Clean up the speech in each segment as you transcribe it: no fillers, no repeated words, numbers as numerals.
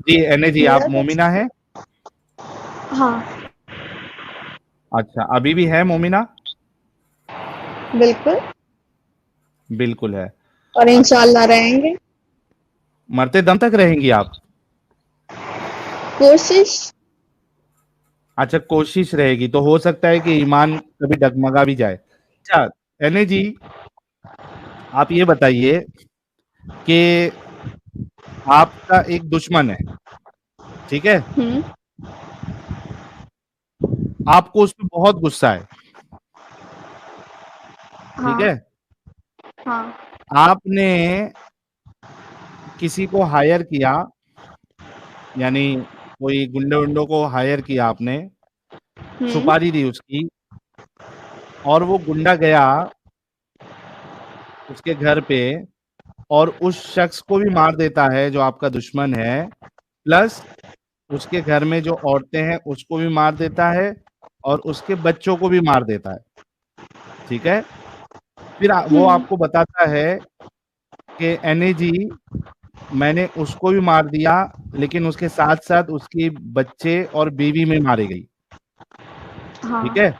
जी एने जी, आप मेरा तो मोमिना है? हाँ, अच्छा, अभी भी है मोमिना? बिल्कुल। बिल्कुल है। और अच्छा, इंशाल्लाह रहेंगे। मरते दम तक रहेंगी आप? कोशिश। अच्छा, कोशिश रहेगी, तो हो सकता है कि ईमान कभी डगमगा भी जाए। अच्छा, एने जी, आप ये बताइए कि आपका एक दुश्मन है, ठीक है? हम्म। आपको उस पे बहुत गुस्सा है, ठीक हाँ। है? हाँ। आपने किसी को हायर किया, यानी कोई गुंडे-वुंडों को हायर किया आपने, हम्म। सुपारी दी उसकी, और वो गुंडा गया उसके घर पे और उस शख्स को भी मार देता है जो आपका दुश्मन है, प्लस उसके घर में जो औरतें हैं उसको भी मार देता है और उसके बच्चों को भी मार देता है, ठीक है? फिर वो हम्म। आपको बताता है कि एने जी, मैंने उसको भी मार दिया, लेकिन उसके साथ-साथ उसके बच्चे और बीवी भी मारी गई, ठीक हाँ। है?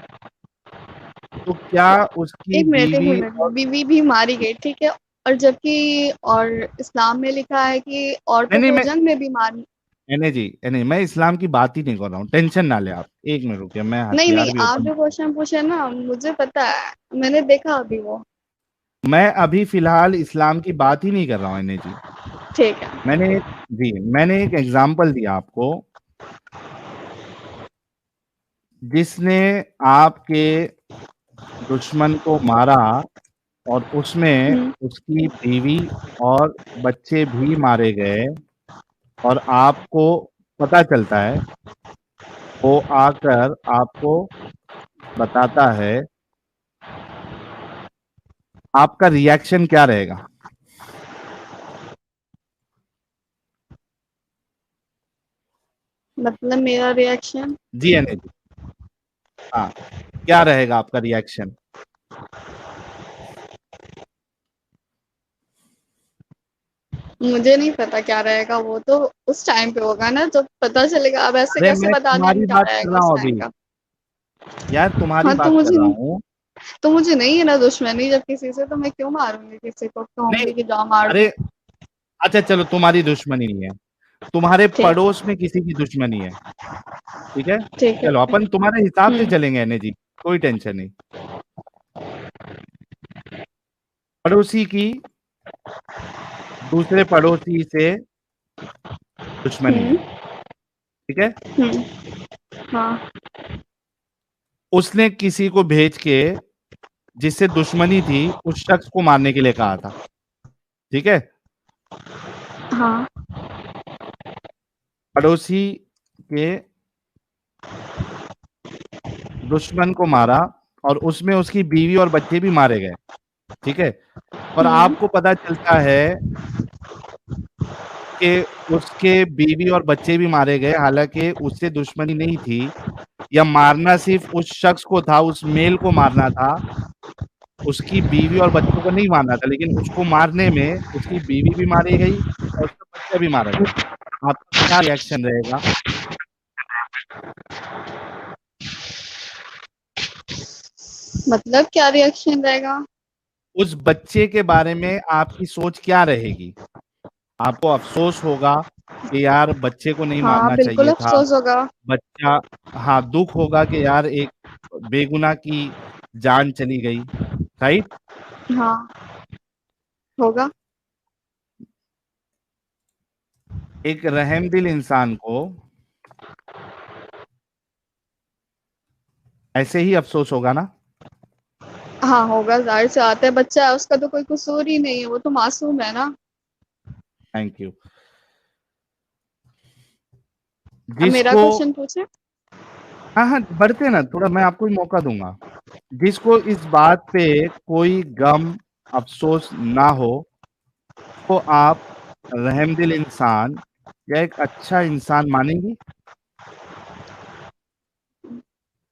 तो क्या उसकी एक बीवी मिनट, और बीवी भी मारी गई, ठीक है। और जबकि और इस्लाम में लिखा है कि नहीं, औरतों नहीं, को मैं जंग में भी मार। एने जी, एने मैं इस्लाम की बात ही नहीं कर रहा हूँ, टेंशन ना लें आप। 1 मिनट रुकिए, मैं नहीं नहीं, हथियार भी आप ओपन, जो क्वेश्चन पूछे ना मुझे पता है, मैंने देखा अभी वो। मैं अभी फ़िलहाल इस्लाम की बात ही नहीं कर रहा हूँ एने जी। ठीक है। मैंने जी, मैंने एक एग्ज़ाम्पल दिया आपको, जिसने आपके दुश्मन को मारा और उसमें हम्म। उसकी बीवी और बच्चे भी मारे गए, और आपको पता चलता है, वो आकर आपको बताता है, आपका रिएक्शन क्या रहेगा? मतलब मेरा रिएक्शन। जी एने जी, हाँ, क्या रहेगा आपका रिएक्शन? मुझे नहीं पता क्या रहेगा, वो तो उस टाइम पे होगा ना जब पता चलेगा। अब ऐसे अरे कैसे मैं बता देंगे तुम्हारी क्या बात कर रहेगा रहा उस हूँ टाइम अभी, का। यार तुम्हारी हाँ तो बात कर मुझे रहा हूँ। तो मुझे नहीं है ना दुश्मनी जब किसी से, तो मैं क्यों मारूंगी किसी को, नहीं, कहूंगी कि जाओ मार अरे दो। अच्छा चलो, तुम्हारी दुश्मनी नहीं है, तुम्हारे ठीक। पड़ोस में किसी की दुश्मनी है, ठीक है? ठीक है। चलो अपन तुम्हारे हिसाब से हम्म। चलेंगे एने जी, कोई टेंशन नहीं। पड़ोसी की दूसरे पड़ोसी से दुश्मनी है, हम्म। ठीक है? हम्म। हाँ। उसने किसी को भेज के, जिससे दुश्मनी थी, उस शख्स को मारने के लिए कहा था, ठीक है? हाँ। पड़ोसी के दुश्मन को मारा और उसमें उसकी बीवी और बच्चे भी मारे गए, ठीक है? और हम्म। आपको पता चलता है कि उसके बीवी और बच्चे भी मारे गए, हालाँकि उससे दुश्मनी नहीं थी, या मारना सिर्फ़ उस शख्स को था, उस मेल को मारना था, उसकी बीवी और बच्चों को नहीं मारना था, लेकिन उसको मारने में उसकी बीवी भी मारी गई और उसका बच्चा भी मारा गया। आपका क्या रिएक्शन रहेगा? मतलब क्या रिएक्शन रहेगा? उस बच्चे के बारे में आपकी सोच क्या रहेगी? आपको अफ़सोस होगा कि यार बच्चे को नहीं हाँ मारना बिल्कुल चाहिए था। अफसोस होगा। बच्चा, हाँ, दुःख होगा कि यार एक बेगुनाह की जान चली गई, राइट? हाँ होगा। एक रहमदिल इंसान को ऐसे ही अफ़सोस होगा ना? हाँ होगा, जाहिर से आता है, बच्चा है, उसका तो कोई कसूर ही नहीं है, वो तो मासूम है ना। Thank you. अब मेरा जिसको, क्वेश्चन पूछे। हाँ, हाँ, बढ़ते ना, थोड़ा मैं आपको भी मौका दूँगा। जिसको इस बात पे कोई गम, अफ़सोस ना हो, उसको आप रहमदिल इंसान या एक अच्छा इंसान मानेंगी?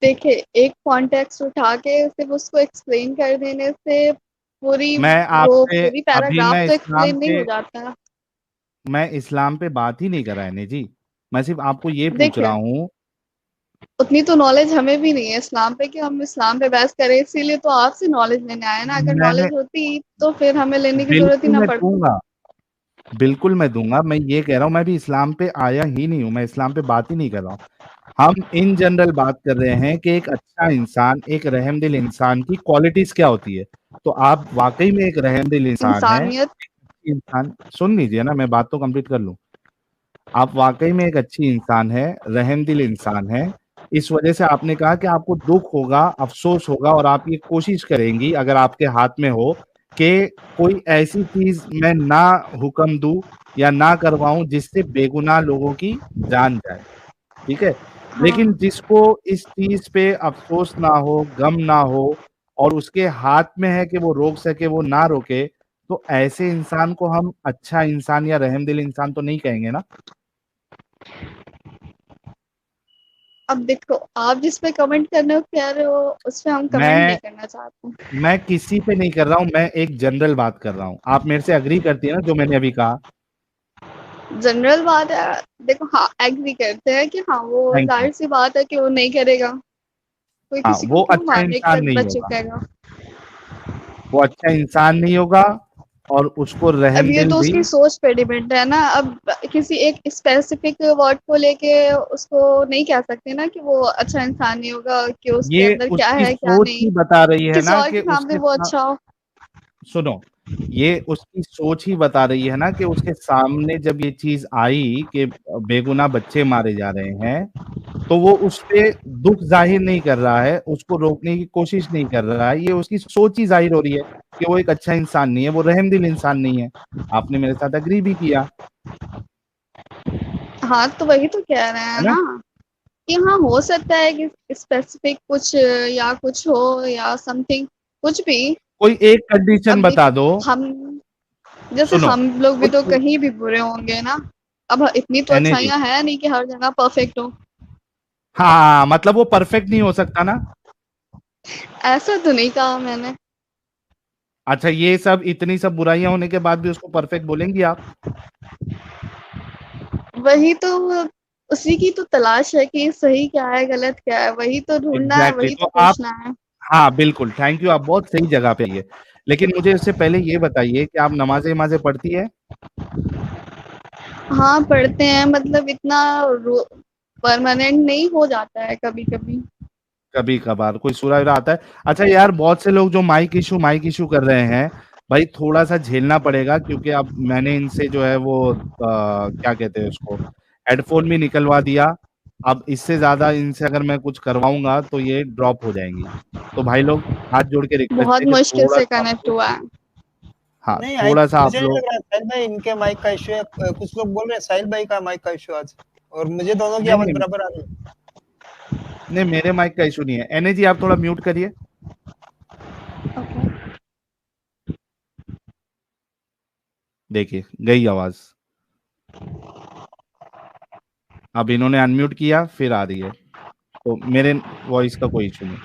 देखिए, एक कॉन्टेक्स्ट उठा के सिर्फ उसको एक्सप्लेन कर देने से पूरी मैं वो आपसे पूरी अभी पैराग्राफ मैं तो इस्लाम एक्सप्लेन नहीं के हो जाता। मैं इस्लाम पे बात ही नहीं कर रहा है जी, मैं सिर्फ आपको ये पूछ रहा देखिए, हूँ। उतनी तो नॉलेज हमें भी नहीं है इस्लाम पे कि हम इस्लाम पे बहस करें, इसीलिए तो आपसे नॉलेज लेने आए ना। अगर मैंने नॉलेज होती तो फिर हमें लेने की जरूरत ही बिल्कुल ना मैं पड़ती। दूंगा, बिल्कुल मैं दूंगा। मैं ये कह रहा हूँ मैं भी इस्लाम पे आया ही नहीं हूँ, मैं इस्लाम पे बात ही नहीं कर रहा हूँ। हम इन जनरल बात कर रहे हैं कि एक अच्छा इंसान, एक रहमदिल इंसान की क्वालिटीज क्या होती है। तो आप वाकई में एक रहमदिल इंसान है, इंसानियत। इंसान। सुन लीजिए ना, मैं बात तो कंप्लीट कर लूं। आप वाकई में एक अच्छी इंसान है, रहमदिल इंसान है। इस वजह से आपने कहा कि आपको दुख होगा, अफसोस होगा, और आप ये कोशिश करेंगी अगर आपके हाथ में हो कि कोई ऐसी चीज मैं ना हुक्म दूं या ना करवाऊं जिससे बेगुनाह लोगों की जान जाए। ठीक है। लेकिन हाँ, जिसको इस चीज पे अफसोस ना हो, गम ना हो, और उसके हाथ में है कि वो रोक सके, वो ना रोके, तो ऐसे इंसान को हम अच्छा इंसान या रहमदिल इंसान तो नहीं कहेंगे ना। अब देखो, आप जिस पे कमेंट करने को कह रहे हो उस पे हम कमेंट नहीं मैं करना चाहते। मैं किसी पे नहीं कर रहा हूँ, मैं एक जनरल बात कर रहा हूँ। आप मेरे से अग्री करती है ना जो मैंने अभी कहा। जनरल बात है। देखो, हाँ, एग्री करते हैं कि हाँ, वो थैंक यू। जाहिर सी बात है कि वो नहीं करेगा। कोई हाँ, किसी को वो क्यों अच्छा मारने इंसान का नहीं बच्चे होगा, कहेगा। वो अच्छा इंसान नहीं होगा, और उसको अब ये रहमदिल तो भी। उसकी सोच पे डिपेंड है ना। अब किसी एक स्पेसिफिक वर्ड को लेके उसको नहीं कह सकते ना कि वो अच्छा इंसान नहीं होगा, कि उसके ये अंदर क्या उसकी है क्या सोच नहीं। ही बता रही है किसी ना और कि के सामने उसके वो अच्छा हो। सुनो, ये उसकी सोच ही बता रही है ना कि उसके सामने जब ये चीज आई कि बेगुनाह बच्चे मारे जा रहे हैं, तो वो उस पे दुख जाहिर नहीं कर रहा है, उसको रोकने की कोशिश नहीं कर रहा है। ये उसकी सोच ही जाहिर हो रही है कि वो एक अच्छा इंसान नहीं है, वो रहमदिल इंसान नहीं है। आपने मेरे साथ अग्री भी किया, हाँ, तो वही तो कह रहे है हैं ना। ना कि हाँ, हो सकता है कि स्पेसिफिक कुछ या कुछ हो या समथिंग, कुछ भी। कोई एक कंडीशन अब बता देखो, दो। हम जैसे सुनो, हम लोग भी कुछ तो कहीं भी बुरे होंगे ना। अब इतनी तो एनए जी, अच्छाइयाँ है नहीं कि हर जगह परफेक्ट हो। हाँ मतलब वो परफेक्ट नहीं हो सकता ना। ऐसा तो नहीं कहा मैंने। अच्छा, ये सब इतनी सब बुराइयां होने के बाद भी उसको परफेक्ट बोलेंगी आप। वही तो, उसी की तो तलाश है कि सही क्या है गलत क्या है, वही तो ढूंढना है, एग्जैक्टली वही exactly। तो तो आप, पूछना है। हाँ बिल्कुल, थैंक यू, आप बहुत सही जगह पे आइए। लेकिन मुझे इससे पहले ये बताइए कि आप नमाजें नमाजें पढ़ती है। हाँ, पढ़ते हैं, मतलब इतना परमानेंट नहीं, हो जाता है कभी कभी। कभी कभार कोई सूरा वूरा आता है। अच्छा यार, बहुत से लोग जो माइक इशू कर रहे हैं, भाई थोड़ा सा झेलना पड़ेगा, क्योंकि अब मैंने इनसे जो है वो क्या कहते हैं उसको, हेडफोन भी निकलवा दिया। अब इससे ज्यादा इनसे अगर मैं कुछ करवाऊंगा तो ये ड्रॉप हो जाएंगी। तो भाई लोग, हाथ जोड़ के रिक्वेस्ट बहुत है कि मुश्किल थोड़ा से सा आप कनेक्ट लोग, हुआ है। हाँ नहीं आई, थोड़ा सा आप मुझे नहीं लोग। लग रहा है साहिल भाई इनके माइक का इशू है। कुछ लोग बोल रहे हैं साहिल भाई का माइक का इशू आज, और मुझे दोनों की नहीं आवाज नहीं बराबर आ रही है। नहीं, मेरे माइक का इशू नहीं है। एनए जी, आप थोड़ा म्यूट करिए। ओके। देखिए, गई आवाज। अब इन्होंने अनम्यूट किया, फिर आ रही है। तो मेरे वॉइस का कोई इशू नहीं।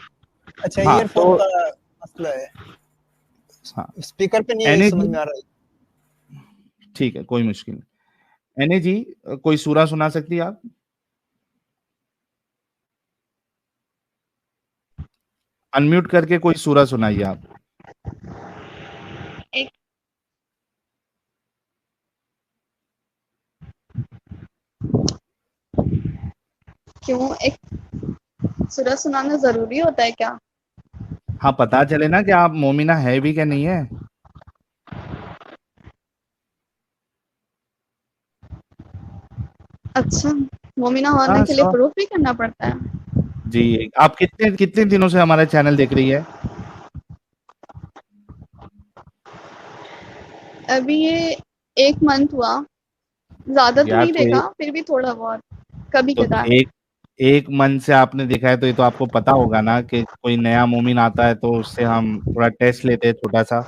अच्छा, हाँ ईयरफोन तो, का मसला है, हाँ स्पीकर पे नहीं एनए समझ जी, में आ रहा है। ठीक है, कोई मुश्किल नहीं। एनए जी, कोई सूरा सुना सकती है आप। अनम्यूट करके कोई सूरा सुनाइए आप। एक, क्यों, एक सूरत सुनाना जरूरी होता है क्या? हाँ, पता चले ना कि आप मोमिना है भी क्या नहीं है। अच्छा, मोमिना होने हाँ के लिए सर। प्रूफ भी करना पड़ता है? जी, आप कितने कितने दिनों से हमारा चैनल देख रही है। अभी ये 1 मंथ हुआ। ज्यादा तो यार नहीं तो देखा, फिर भी थोड़ा बहुत, कभी तो कदार। एक एक मन से आपने देखा है, तो ये तो आपको पता होगा ना कि कोई नया मोमिन आता है तो उससे हम थोड़ा टेस्ट लेते हैं, छोटा सा।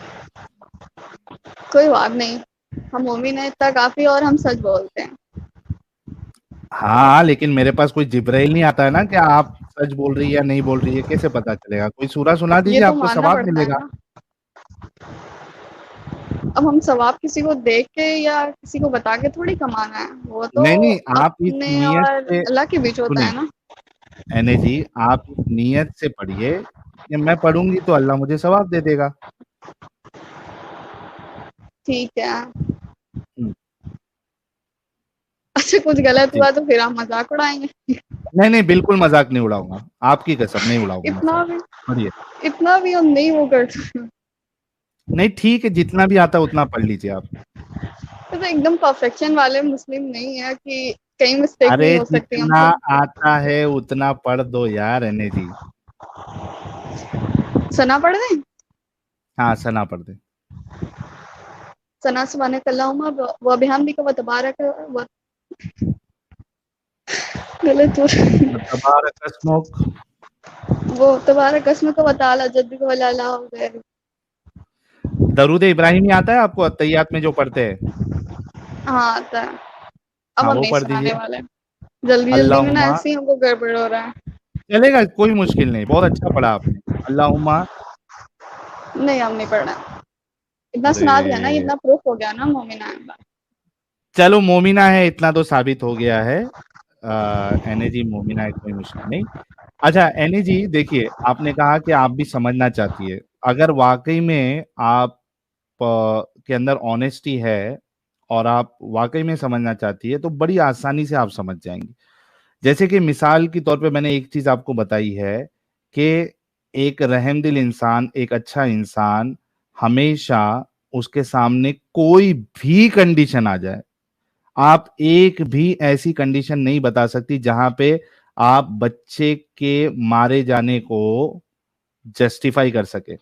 कोई बात नहीं, हम मोमिन है इतना काफी, और हम सच बोलते हैं। हाँ, लेकिन मेरे पास कोई जिब्राइल नहीं आता है ना कि आप सच बोल रही है या नहीं बोल रही है, कैसे पता चलेगा। कोई सूरा सुना ये दीजिए, तो आपको मानना सवाब पड़ता है मिलेगा। ना। अब हम सवाब किसी को देख के या किसी को बता के थोड़ी कमाना है, वो तो नहीं, आप इस अपने नियत और से अल्लाह के बीच होता सुनिए, है ना। एने जी, आप इस नियत से पढ़िए कि मैं पढ़ूंगी तो अल्लाह मुझे सवाब दे देगा। ठीक है। हम्म, अच्छा कुछ गलत जी। हुआ तो फिर आप मजाक उड़ाएंगे। नहीं नहीं, बिल्कुल मजाक नहीं उड़ाऊंगा, आपकी कसम नहीं उड़ाऊंगा इतना मजाक। भी पढ़िए। इतना भी हम नहीं वो करते। नहीं ठीक है, जितना भी आता है उतना पढ़ लीजिए आप। तो एकदम परफेक्शन वाले मुस्लिम नहीं है कि कहीं मिस्टेक अरे नहीं हो सकती जितना हमसे। आता है उतना पढ़ दो यार एने जी। सना पढ़ दें? हाँ, सना पढ़ दे। सना सुब्हानकल्लाहुम्मा व बिहम्दिका व तबारक व गलत हो तबारक अस्मुक। वो तबारक अस्मुक व तआला जद्दुक व ला इलाहा गैरुक। दरूद इब्राहिमी आता है आपको अत्तहियात में जो पढ़ते हैं? हाँ आता है। अब हाँ, हम वो नहीं पढ़ सुनाने दीजिए। वाले। जल्दी जल्दी में ना अल्लाहुम्मा। ऐसे ही हमको गड़बड़ हो रहा है। चलेगा, कोई मुश्किल नहीं, बहुत अच्छा पढ़ा आपने। अल्लाहुम्मा। नहीं हम नहीं पढ़ना। इतना सुना दिया ना, अरे इतना प्रूफ हो गया ना मोमिना है। चलो, मोमिना है इतना तो साबित हो गया है। एने जी मोमिना है, कोई मुश्किल नहीं। अच्छा एने जी देखिए, आपने कहा कि आप भी समझना चाहती है। अगर वाकई में आप के अंदर ऑनेस्टी है और आप वाकई में समझना चाहती है तो बड़ी आसानी से आप समझ जाएंगी। जैसे कि मिसाल के तौर पे मैंने एक चीज आपको बताई है कि एक रहमदिल इंसान, एक अच्छा इंसान, हमेशा उसके सामने कोई भी कंडीशन आ जाए, आप एक भी ऐसी कंडीशन नहीं बता सकती जहां पे आप बच्चे के मारे जाने को जस्टिफाई कर सके,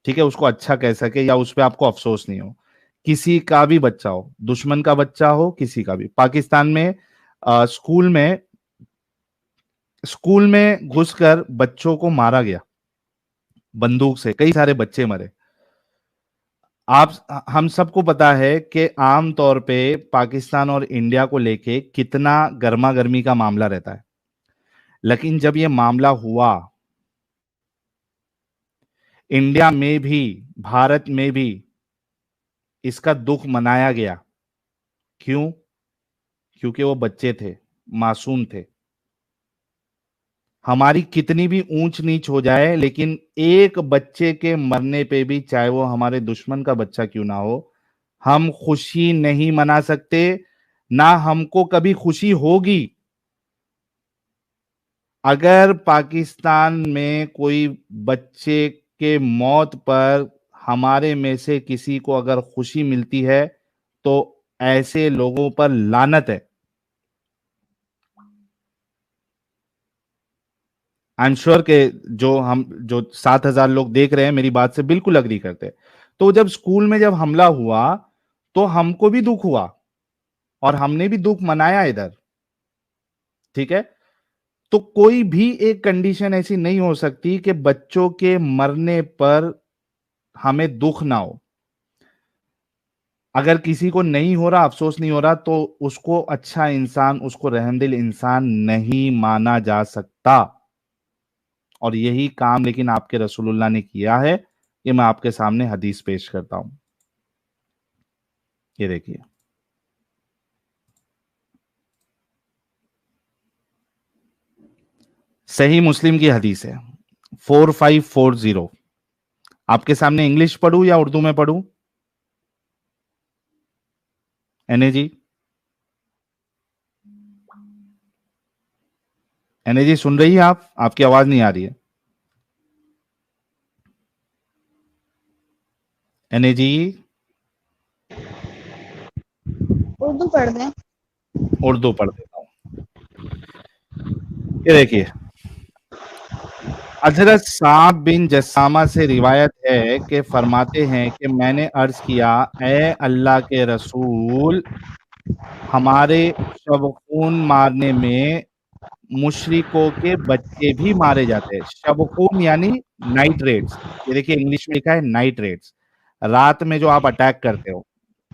ठीक है, उसको अच्छा कह सके या उस पे आपको अफसोस नहीं हो। किसी का भी बच्चा हो, दुश्मन का बच्चा हो, किसी का भी। पाकिस्तान में स्कूल में घुसकर बच्चों को मारा गया बंदूक से, कई सारे बच्चे मरे। आप हम सबको पता है कि आम तौर पे पाकिस्तान और इंडिया को लेके कितना गर्मा गर्मी का मामला रहता है, लेकिन जब ये मामला हुआ, इंडिया में भी, भारत में भी इसका दुख मनाया गया। क्यों? क्योंकि वो बच्चे थे, मासूम थे। हमारी कितनी भी ऊंच नीच हो जाए, लेकिन एक बच्चे के मरने पे भी, चाहे वो हमारे दुश्मन का बच्चा क्यों ना हो, हम खुशी नहीं मना सकते, ना हमको कभी खुशी होगी। अगर पाकिस्तान में कोई बच्चे के मौत पर हमारे में से किसी को अगर खुशी मिलती है तो ऐसे लोगों पर लानत है। आई एम श्योर के जो 7,000 लोग देख रहे हैं मेरी बात से बिल्कुल अग्री करते हैं। तो जब स्कूल में जब हमला हुआ तो हमको भी दुख हुआ और हमने भी दुख मनाया इधर, ठीक है। तो कोई भी एक कंडीशन ऐसी नहीं हो सकती कि बच्चों के मरने पर हमें दुख ना हो। अगर किसी को नहीं हो रहा, अफसोस नहीं हो रहा, तो उसको अच्छा इंसान, उसको रहमदिल इंसान नहीं माना जा सकता। और यही काम लेकिन आपके रसूलुल्लाह ने किया है। ये मैं आपके सामने हदीस पेश करता हूं, ये देखिए। सही मुस्लिम की हदीस है 4540। आपके सामने इंग्लिश पढ़ूं या उर्दू में पढ़ूं? एने जी, एने जी सुन रही है आप? आपकी आवाज नहीं आ रही है एने जी। उर्दू पढ़ दें? उर्दू पढ़ देता हूं, ये देखिए। हजरत साब बिन जसामा से रिवायत है कि फरमाते हैं कि मैंने अर्ज किया, ए अल्लाह के रसूल, हमारे शब खून मारने में मुशरिकों के बच्चे भी मारे जाते हैं। शब खून यानी नाइट रेड्स, ये देखिए इंग्लिश में लिखा है नाइट रेड्स, रात में जो आप अटैक करते हो,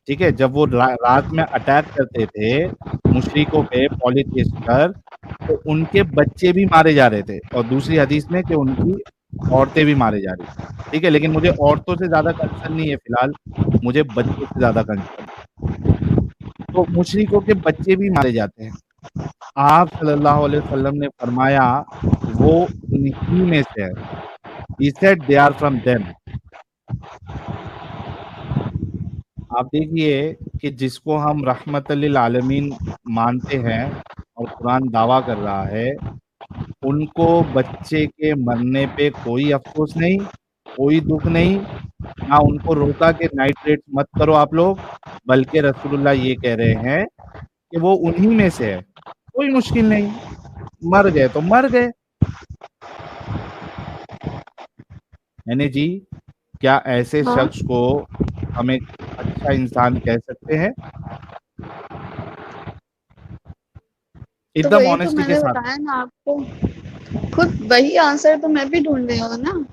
ठीक है। जब वो रात में अटैक करते थे मुशरिकों पे पॉलिथियस्ट पर, तो उनके बच्चे भी मारे जा रहे थे। और दूसरी हदीस में कि उनकी औरतें भी मारे जा रही हैं, ठीक है? लेकिन मुझे औरतों से ज़्यादा कंसर्न नहीं है फिलहाल, मुझे बच्चों से ज़्यादा कंसर्न है। तो मुशरिकों के बच्चे भी मारे जाते हैं। आप सल्लल्लाहु अलैहि वसल्लम ने फरमाया, वो उन्हीं में से है। He said they are from them। आप देखिए कि जिसको हम रहमतल लिल आलमीन मानते हैं और कुरान दावा कर रहा है, उनको बच्चे के मरने पे कोई अफ़सोस नहीं, कोई दुःख नहीं, ना उनको रोका कि नाइट्रेट मत करो आप लोग, बल्कि रसूलुल्लाह ये कह रहे हैं कि वो उन्हीं में से है, कोई मुश्किल नहीं, मर गए तो मर गए। यानी जी, क्या ऐसे हाँ शख्स को हम एक अच्छा इंसान कह सकते हैं? तो एकदम वही तो ऑनेस्टी के मैंने साथ। बताया ना आपको, खुद वही आंसर तो मैं भी ढूंढ रही हूँ ना।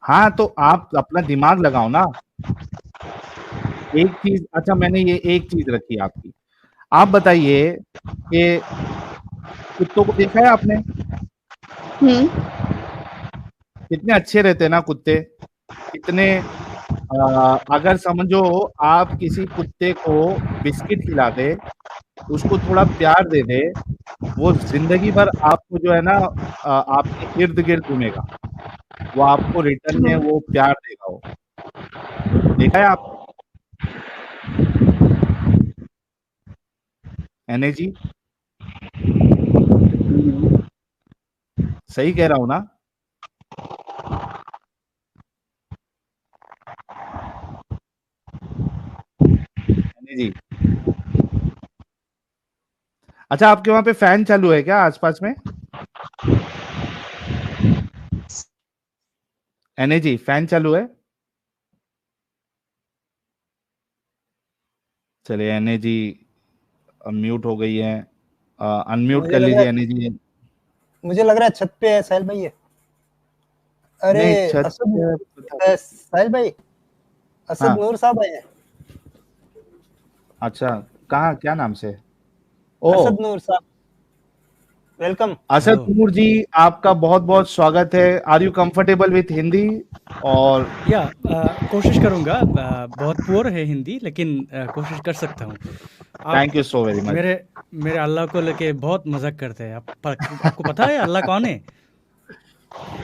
हाँ, तो आप अपना दिमाग लगाओ ना। एक चीज़ अच्छा मैंने ये एक चीज़ रखी आपकी। आप बताइए कि कुत्तों को देखा है आपने? हम्म। कितने अच्छे रहते हैं ना कुत्ते, कितने अगर समझो आप किसी कुत्ते को बिस्किट खिला दे, उसको थोड़ा प्यार दे दे, वो ज़िंदगी भर आपको जो है ना आपके इर्द-गिर्द घूमेगा। वो आपको रिटर्न में हाँ। वो प्यार देगा वो। देखा है आपने? है ना जी? सही कह रहा हूँ ना? है ना जी? अच्छा आपके वहाँ पे फैन चालू है क्या आस-पास में? है जी, फैन चालू है? चलिए एने जी म्यूट हो गई है। अनम्यूट मुझे कर लग रहा लीजिए है एने जी। मुझे लग रहा है छत पे है साहिल भाई ये। अरे नहीं छत असद पे पता साहिल भाई, असद हाँ, नूर साहब आए हैं। अच्छा कहाँ क्या नाम से? ओह! असद नूर साहब, वेलकम। असद हेलो। नूर जी, आपका बहुत-बहुत स्वागत है। Are you comfortable with Hindi? और या कोशिश करूँगा, बहुत पुअर है हिंदी, लेकिन कोशिश कर सकता हूँ। आप thank you so very much. मेरे मेरे अल्लाह को लेके बहुत मज़ाक करते हैं। आपको पता है अल्लाह कौन है?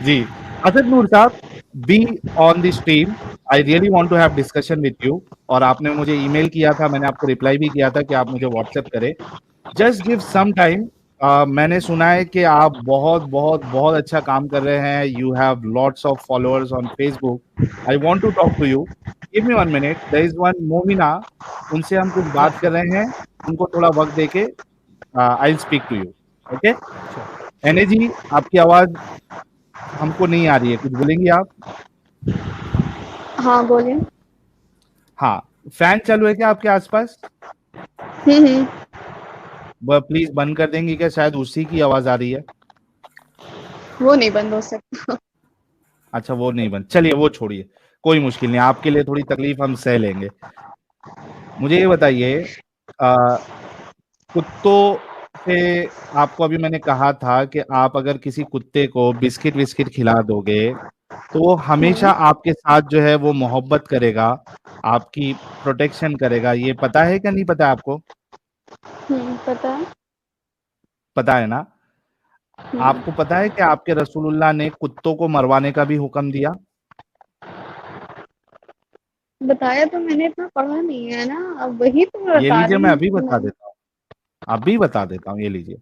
जी, असद नूर साहब, be on the stream. I really want to have discussion with you और आपने मुझे ईमेल किया था, मैंने आपको रिप्लाई भी किया था कि आप मुझे व्हाट्सएप करें। Just give some time. मैंने सुना है कि आप बहुत अच्छा काम कर रहे हैं। You have lots of followers on Facebook. I want to talk to you. Give me 1 minute. There is one Momina, उनसे हम कुछ या बात कर रहे हैं। उनको थोड़ा वक्त देके I will speak to you. Okay? एने श्योर। जी, आपकी आवाज हमको नहीं आ रही है, कुछ बोलेंगी आप? हाँ बोलिए। हाँ, फैन चालू है क्या आपके आसपास? हम्म। प्लीज बंद कर देंगी क्या? शायद उसी की आवाज आ रही है। वो नहीं बंद हो सकता। अच्छा वो नहीं बंद, चलिए वो छोड़िए, कोई मुश्किल नहीं, आपके लिए थोड़ी तकलीफ हम सह लेंगे। मुझे ये बताइए, कुत्तों से आपको अभी मैंने कहा था कि आप अगर किसी कुत्ते को बिस्किट विस्किट खिला दोगे तो वो हमेशा आपके साथ जो है वो मोहब्बत करेगा, आपकी प्रोटेक्शन करेगा। ये पता है क्या नहीं पता है आपको? पता है। पता है ना? हम्म। आपको पता है कि आपके रसूलुल्लाह ने कुत्तों को मरवाने का भी हुक्म दिया? बताया तो मैंने, इतना पढ़ा नहीं है ना, अब वही तो मैं ये बता लीजिए, रही मैं हूँ अभी कि बता मैंने। देता हूँ, अभी बता देता हूँ, ये लीजिए,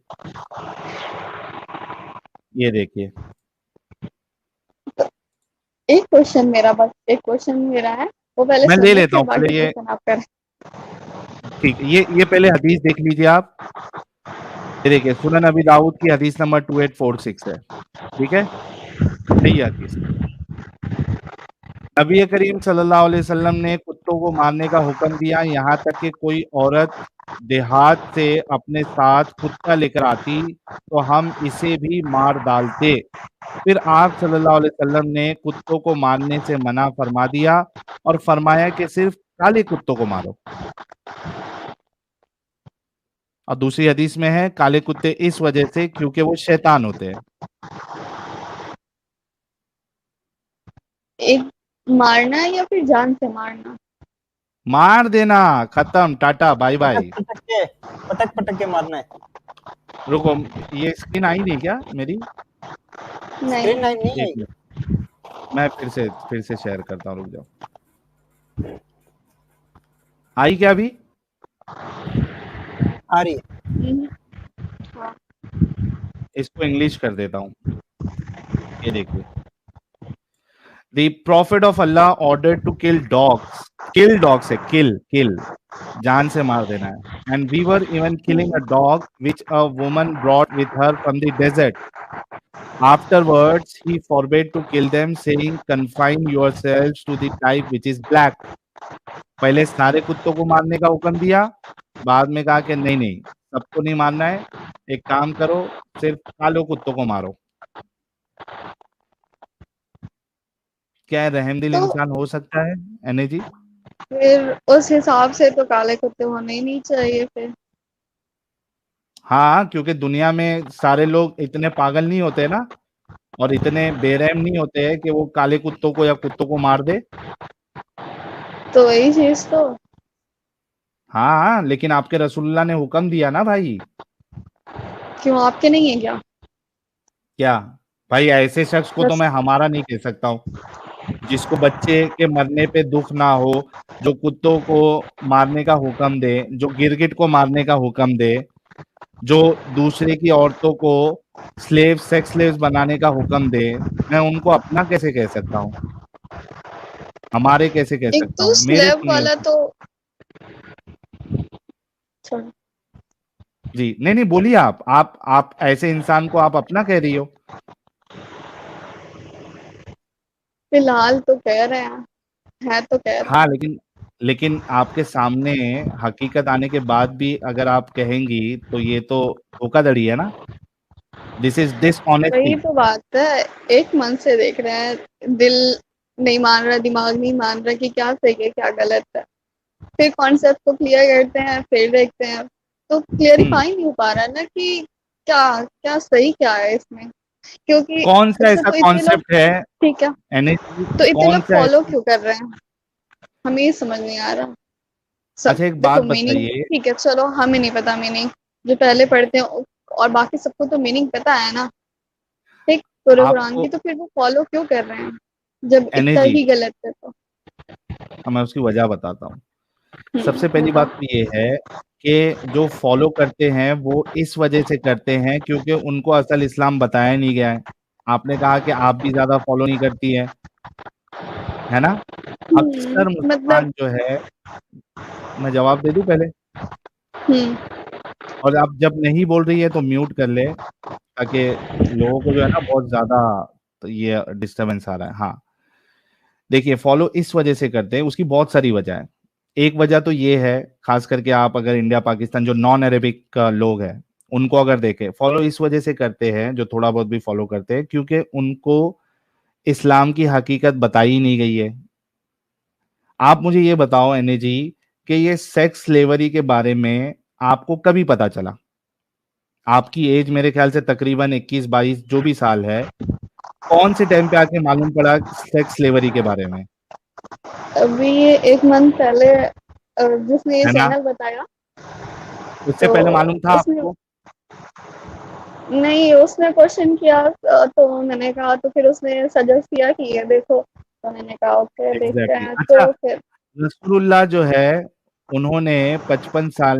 ये देखिए। एक क्वेश्चन मेरा, बस एक क्वेश्चन मेरा है, वो पहले मैं सुन ले लो, लेता फिर हूँ बाकी पहले ये, क्वेश्चन आप करें। ठीक है, ये पहले हदीस देख लीजिए आप। ये देखिए, सुनन अबी दाऊद की हदीस नंबर 2846 है, ठीक है? सही हदीस। नबी करीम सल्लल्लाहु अलैहि वसल्लम ने कुत्तों को मारने का हुक्म दिया, यहाँ तक कि कोई औरत देहात से अपने साथ कुत्ता लेकर आती तो हम इसे भी मार डालते। फिर आप सल्लल्लाहु अलैहि वसल्लम ने कुत्तों को मारने से मना फरमा दिया और फरमाया कि सिर्फ काले कुत्तों को मारो। और दूसरी हदीस में है, काले कुत्ते इस वजह से क्योंकि वो शैतान होते हैं। एक मारना है या फिर जान से मारना? मार देना, खत्म, टाटा, बाय बाय। पटक पटक के मारना है। रुको, ये स्क्रीन आई नहीं क्या मेरी? स्क्रीन नहीं। नहीं एक है। मिनट, मैं फिर से शेयर करता हूँ, रुक जाओ। आई क्या अभी? आ रही है। हाँ। इसको इंग्लिश कर देता हूँ, ये देखिए। The Prophet of Allah ordered to kill dogs. Kill dogs है, kill, जान से मार देना है. And we were even killing a dog which a woman brought with her from the desert. Afterwards, he forbade to kill them, saying, "Confine yourselves to the type which is black." पहले सारे कुत्तों को मारने का हुक्म दिया, बाद में कहा कि नहीं नहीं, सबको नहीं मारना है, एक काम करो, सिर्फ कालो कुत्तों को मारो। क्या रहमदिल तो इंसान हो सकता है एने जी? फिर उस हिसाब से तो काले कुत्ते होने ही नहीं चाहिए फिर। हाँ, क्योंकि दुनिया में सारे लोग इतने पागल नहीं होते ना, और इतने बेरहम नहीं होते हैं कि वो काले कुत्तों को या कुत्तों को मार दे। तो वही चीज तो। हाँ, लेकिन आपके रसूलुल्लाह ने हुक्म दिया ना भाई। क्यों, आपके नहीं है क्या? क्या भाई, ऐसे शख्स को तो मैं हमारा नहीं कह सकता हूँ, जिसको बच्चे के मरने पे दुख ना हो, जो कुत्तों को मारने का हुक्म दे, जो गिरगिट को मारने का हुक्म दे, जो दूसरे की औरतों को सेक्स स्लेव्स बनाने का हुक्म दे, मैं उनको अपना कैसे कह सकता हूँ? हमारे कैसे कह एक सकता तो हूँ? मेरे स्लेव तो नहीं हो वाला सकता। तो छोड़ो। जी, नहीं बोलिए आप ऐसे इंसान को आप अपना कह रही हो। फिलहाल तो कह रहे हैं, है तो कह रहे हाँ, हैं। लेकिन आपके सामने हकीकत आने के बाद भी अगर आप कहेंगी तो ये तो धोखाधड़ी है ना। This is dishonesty. वही तो बात है, एक मन से देख रहे हैं, दिल नहीं मान रहा, दिमाग नहीं मान रहा कि क्या सही है क्या गलत है। फिर कॉन्सेप्ट को क्लियर करते हैं, फिर देखते हैं, तो क्लियरिफाई नहीं हो पा रहा ना कि क्या क्या सही क्या है इसमें, क्योंकि कौन सा इसमें ऐसा तो इतने लोग, कॉन्सेप्ट है ठीक है, एनएच, तो इतने कौन लोग सा फॉलो ऐसा? क्यों कर रहे हैं, हमें ये समझ नहीं आ रहा। सब अच्छा, एक देखो बात मीनिंग, बताइए। ठीक है चलो, हमें नहीं पता मीनिंग, जो पहले पढ़ते हैं और बाकी सबको तो मीनिंग पता है ना, ठीक, पूरे कुरान आपको की, तो फिर वो फॉलो क्यों कर रहे हैं जब इतना एनएजी, ही गलत है तो। मैं उसकी वजह बताता हूँ। सबसे पहली बताओ। बात तो ये है कि जो फॉलो करते हैं वो इस वजह से करते हैं क्योंकि उनको असल इस्लाम बताया नहीं गया है। आपने कहा कि आप भी ज्यादा फॉलो नहीं करती है ना? अक्सर मतलब मुसलमान जो है, मैं जवाब दे दूं पहले? हम्म और आप जब नहीं बोल रही है तो म्यूट कर ले, ताकि लोगों को जो है ना बहुत ज्यादा तो ये डिस्टरबेंस आ रहा है। हाँ, देखिए, फॉलो इस वजह से करते हैं, उसकी बहुत सारी वजह है। एक वजह तो ये है, खास करके आप अगर इंडिया पाकिस्तान जो नॉन अरेबिक लोग हैं उनको अगर देखें, फॉलो इस वजह से करते हैं, जो थोड़ा बहुत भी फॉलो करते हैं, क्योंकि उनको इस्लाम की हकीकत बताई नहीं गई है। आप मुझे ये बताओ एने जी कि ये सेक्स स्लेवरी के बारे में आपको कभी पता चला? आपकी एज मेरे ख्याल से तकरीबन 21-22 जो भी साल है, कौन से टाइम पे आके मालूम पड़ा सेक्स स्लेवरी के बारे में? अभी ये एक मंथ पहले जिसने ये है ना? चैनल बताया, उससे तो पहले मालूम था उसने, आपको? नहीं उसने क्वेश्चन किया, तो मैंने कहा, तो फिर उसने सजेस्ट किया कि ये देखो, तो मैंने कहा ओके देखते एग्जैक्टली। हैं, अच्छा, तो फिर रसूलुल्लाह जो है, उन्होंने 55 साल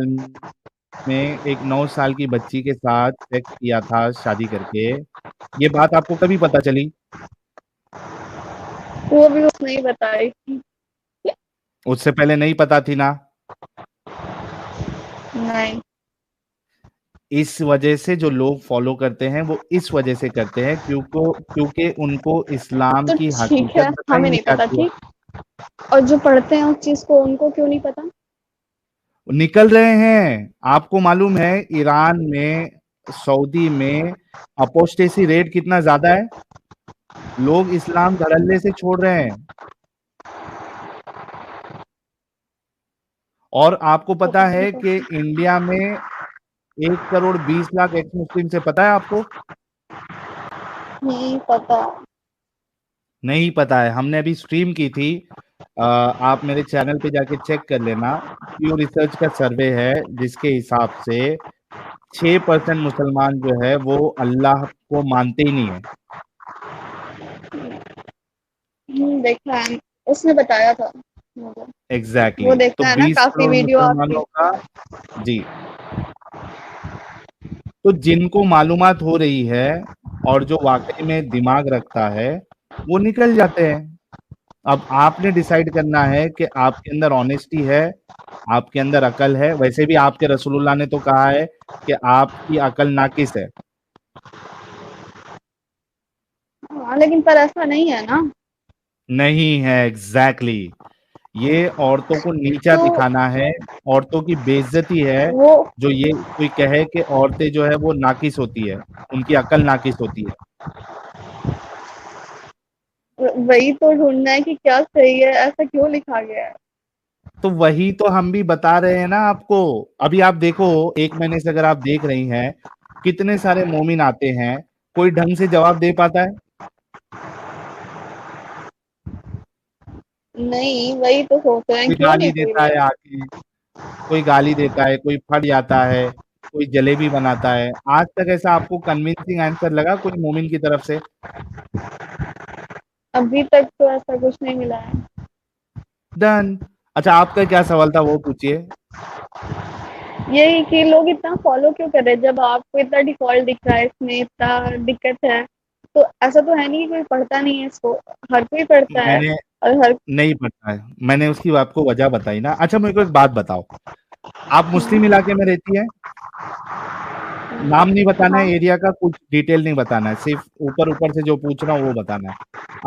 में एक 9 साल की बच्ची के साथ सेक्स किया था शादी करके। ये बात आपको कभी पता चली? वो भी उसने ही बताई। उससे पहले नहीं पता थी ना? नहीं, इस वजह से जो लोग फॉलो करते हैं वो इस वजह से करते हैं क्योंकि उनको इस्लाम तो की ठीक है, हकीकत बताई हमें नहीं नहीं पता, जाती है। ठीक, और जो पढ़ते हैं उस चीज को, उनको क्यों नहीं पता? निकल रहे हैं। आपको मालूम है ईरान में, सऊदी में अपोस्टेसी रेट कितना ज्यादा है? लोग इस्लाम धड़ल्ले से छोड़ रहे हैं। और आपको पता है कि इंडिया में 1,20,00,000 एक्स मुस्लिम से, पता है आपको? पता। नहीं पता है, हमने अभी स्ट्रीम की थी। आप मेरे चैनल पे जाके चेक कर लेना। प्यू रिसर्च का सर्वे है जिसके हिसाब से 6% मुसलमान जो है वो अल्लाह को मानते ही नहीं है। देखा है, उसने बताया था मुझे। एग्जैक्टली वो तो देखता है ना 20 काफी करोड़ वीडियो आपकी। मुसलमानों का। जी। तो जिनको मालूमात हो रही है और जो वाकई में दिमाग रखता है वो निकल जाते हैं। अब आपने डिसाइड करना है कि आपके अंदर ऑनेस्टी है, आपके अंदर अकल है। वैसे भी आपके रसूलुल्लाह ने तो कहा है कि आपकी अकल नाकिस है। हाँ, लेकिन पर ऐसा नहीं है ना। नहीं है, एग्जैक्टली ये औरतों को नीचा तो दिखाना है, औरतों की बेइज्जती है। वो जो ये कोई कहे कि औरतें जो है वो नाकिस होती है, उनकी अकल नाकिस होती है। वही तो ढूंढना है कि क्या सही है, ऐसा क्यों लिखा गया है। तो वही तो हम भी बता रहे हैं ना आपको। अभी आप देखो, 1 महीने से अगर आप देख रही हैं, कितने सारे मोमिन आते हैं, कोई ढंग से जवाब दे पाता है? नहीं, वही तो सोच रहे हैं कोई क्यों गाली नहीं कोई देता है लोग। आके, कोई गाली देता है, कोई फट जाता है, कोई जलेबी बनाता है। आज तक ऐसा आपको कन्विंसिंग आंसर लगा कोई मोमिन की तरफ से? अभी तक तो ऐसा कुछ नहीं मिला है। डन। अच्छा, आपका क्या सवाल था वो पूछिए। यही कि लोग इतना फॉलो क्यों कर रहे हैं जब आपको इतना डिफॉल्ट दिख रहा है, इसमें इतना दिक्कत है। तो ऐसा तो है नहीं कि कोई पढ़ता नहीं है इसको, हर कोई पढ़ता है। मैंने और हर नहीं पता है, मैंने उसकी आपको वजह बताई ना। अच्छा, मेरे को एक बात बताओ, आप मुस्लिम इलाके में रहती है? नाम नहीं बताना है, हाँ एरिया का कुछ डिटेल नहीं बताना है, सिर्फ ऊपर ऊपर से जो पूछ रहा हूँ वो बताना है।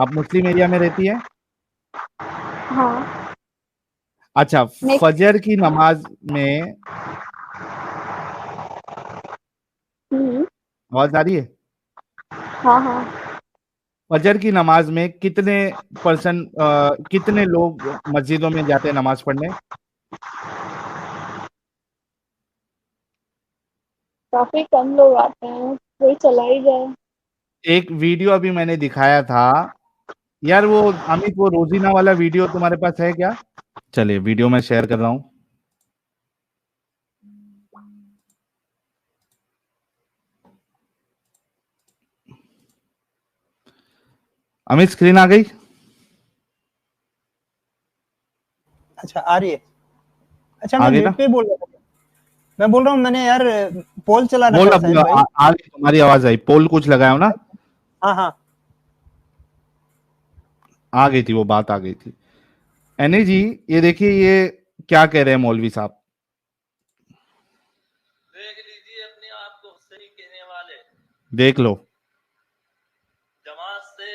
आप मुस्लिम एरिया में रहती है? हाँ। अच्छा, नेक्स्ट। फजर की नमाज में हम्म। आवाज आ रही है? हाँ हाँ। फजर की नमाज में कितने परसेंट, कितने लोग मस्जिदों में जाते हैं नमाज पढ़ने? काफी कम लोग आते हैं, कोई चला ही जाए। एक वीडियो अभी मैंने दिखाया था यार, वो अमित, वो रोजीना वाला वीडियो तुम्हारे पास है क्या? चलिए, वीडियो मैं शेयर कर रहा हूँ। अमित, स्क्रीन आ गई? अच्छा आ रही है। अच्छा मैं आगे ना? म्यूट पे बोल रहा था। मैं बोल रहा हूँ मैंने यार पोल चला रखा बोल है अब साहिल भाई। आ गई, तुम्हारी आवाज आई। पोल कुछ लगाया हो ना? हाँ हाँ। आ गई थी, वो बात आ गई थी। एनी जी, ये देखिए, ये क्या कह रहे हैं मौलवी साहब। देख लीजिए अपने आप को सही कहने वाले। देख लो। जमात से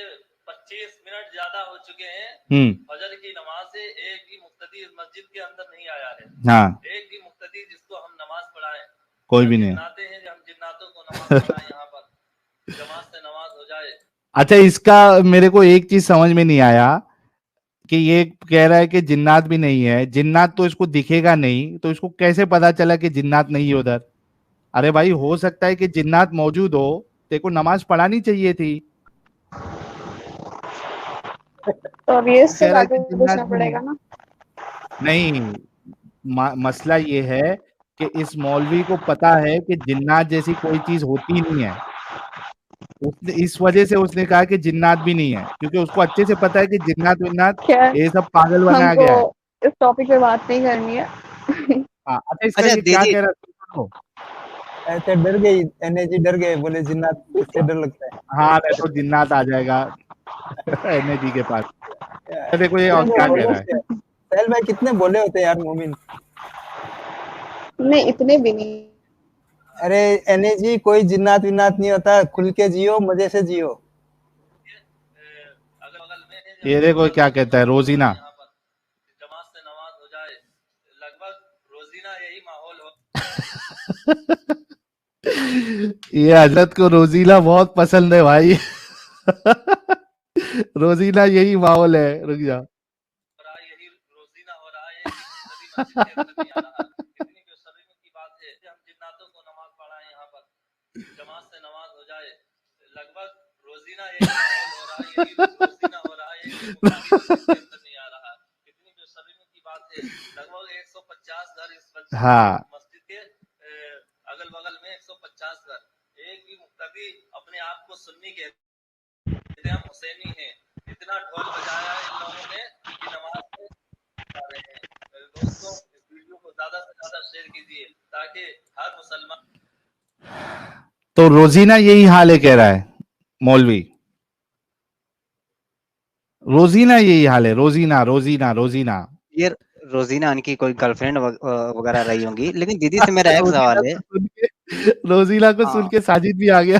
25 मिनट ज्यादा हो चुके हैं। फजर की नमाज से एक भी मुक्तदी इस मस्जिद के अंदर नहीं आया है। हाँ, एक भी मुक्तदी जिसको हम नमाज पढ़ाएं। कोई भी नहीं है। जिन्नाते हैं जो हम जिन्नातों को नमाज पढ़ाएं यहाँ पर, जमात से नमाज हो जाए। अच्छा, इसका मेरे को एक चीज समझ में नहीं आया कि ये कह रहा है कि जिन्नात भी नहीं है। जिन्नात तो इसको दिखेगा नहीं, तो इसको कैसे पता चला कि जिन्नात नहीं है उधर? अरे भाई, हो सकता है कि जिन्नात मौजूद हो, तेरे को नमाज पढ़ानी चाहिए थी। तो अब ये वो इससे कह रहा है जाके कि जिन्नात पूछना भी नहीं। पड़ेगा ना। नहीं, मसला ये है कि इस मौलवी को पता है कि जिन्नात जैसी कोई चीज होती नहीं है। उसने इस वजह से उसने कहा कि जिन्नात भी नहीं है, क्योंकि उसको अच्छे से पता है कि जिन्नात विन्नात खैर, ये सब पागल बनाया हमको गया है। इस टॉपिक पे बात नहीं करनी है। हाँ, अच्छा, इसका अच्छा ये क्या दीदी कह रहा है सुनो। ऐसे डर गई एनएजी डर गए बोले जिन्नात इससे डर लगता हाँ, नहीं तो जिन्नात आ जाएगा एनएजी के पास। है। तो देखो ये और कितने क्या कह भोले रहा है। होते हैं साहिल भाई, कितने भोले होते हैं यार मोमिन। नहीं, इतने भी नहीं। अरे एनएजी कोई जिन्नात विन्नात नहीं होता, खुल के जियो मजे से जियो। अगल बगल में है जो ये हम देखो क्या जिन्नातों को कहता है नमाज रोजीना। पढ़ाएं यहाँ पर, जमात से नमाज हो जाए। लगभग रोजीना यही माहौल हो। ये हजरत को रोजीना बहुत पसंद है भाई रोजीना यही माहौल है। रुक जा। रहा है, यही रोजीना हो रहा है कि मुक्तदी मस्जिद के अंदर नहीं आ रहा। कितनी बेशर्मी की बात है कि हम जिन्नातों को नमाज पढ़ाएं यहाँ पर, जमात से नमाज हो जाए। लगभग रोजीना यही माहौल हो रहा है, यही रोजीना हो रहा है, यही अंदर नहीं आ रहा। कितनी बेशर्मी की बात है, लगभग 150 घर इस हाँ मस्जिद के अगल बगल में 150 घर, एक भी मुक्तदी अपने आप को सुन्नी कहते हैं, हम हुसैनी हैं। इतना ढोल बजाया इन लोगों ने कि नमाज में जा रहे हैं। दोस्तों, इस वीडियो को ज्यादा से ज्यादा शेयर कीजिए ताकि हर मुसलमान। तो रोजीना यही हाल है, कह रहा है मौलवी। रोजीना यही हाल है, रोजीना रोजीना रोजीना। ये रोजीना उनकी कोई गर्लफ्रेंड वगैरह रही होंगी। लेकिन दीदी से मेरा एक सवाल है। रोजीना को सुन हाँ के साजिद भी आ गया।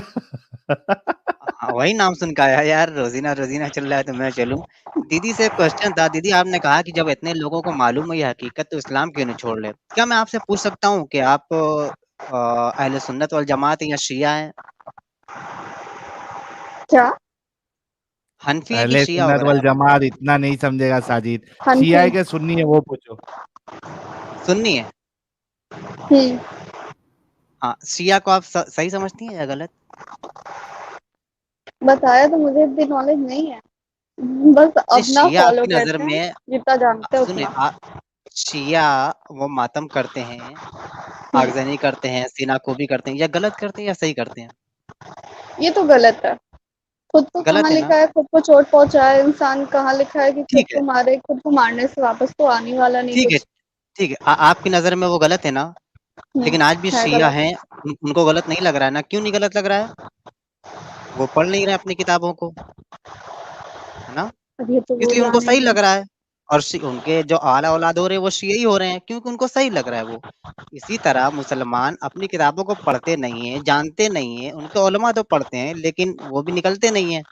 हाँ, वही नाम सुन के आया यार, रोजीना रोजीना चल रहा है तो मैं चलूं। दीदी से क्वेश्चन था। दीदी आपने कहा कि जब इतने लोगों को मालूम है ये हकीकत तो इस्लाम क्यों नहीं छोड़ ले। क्या मैं आपसे पूछ सकता हूँ कि आप अहले सुन्नत वल जमात हैं या शिया हैं? क्या? हनफी है कि अहले शिया सुन्नत वगैरह वल है? जमात इतना नहीं समझेगा साजिद। हनफी। शिया है क्या सुन्नी है वो पूछो। सुन्नी है। हाँ, शिया को आप सही समझती हैं या गलत? बताया तो मुझे इतनी नॉलेज नहीं है, बस नहीं, अपना शिया फॉलो आपकी नजर करते हैं, में जितना जानते हैं सुनिए, उतना। शिया वो मातम करते हैं, आगजनी करते हैं, सीनाकोबी करते हैं, या गलत करते हैं या सही करते हैं? ये तो गलत है। खुद को गलत कहाँ है ना? लिखा है खुद को चोट पहुंचाए इंसान, कहाँ लिखा है कि खुद ठीक है, को मारे? खुद को मारने से वापस तो आने वाला नहीं ठीक है, कुछ। ठीक है। आपकी नजर में वो गलत है ना? लेकिन आज भी है शिया गलत। हैं, उनको गलत नहीं लग रहा है ना? क्यों नहीं गलत लग रहा है? वो पढ़ नहीं रहे अपनी किताबों को, है ना? अब ये तो वो इसलिए उनको सही जानेंगे। लग रहा है। और उनके जो आला औलाद हो रहे हैं वो शिया ही हो रहे हैं, क्योंकि उनको सही लग रहा है वो। इसी तरह मुसलमान अपनी किताबों को पढ़ते नहीं है, जानते नहीं है। उनके उलमा तो पढ़ते हैं लेकिन वो भी निकलते नहीं है,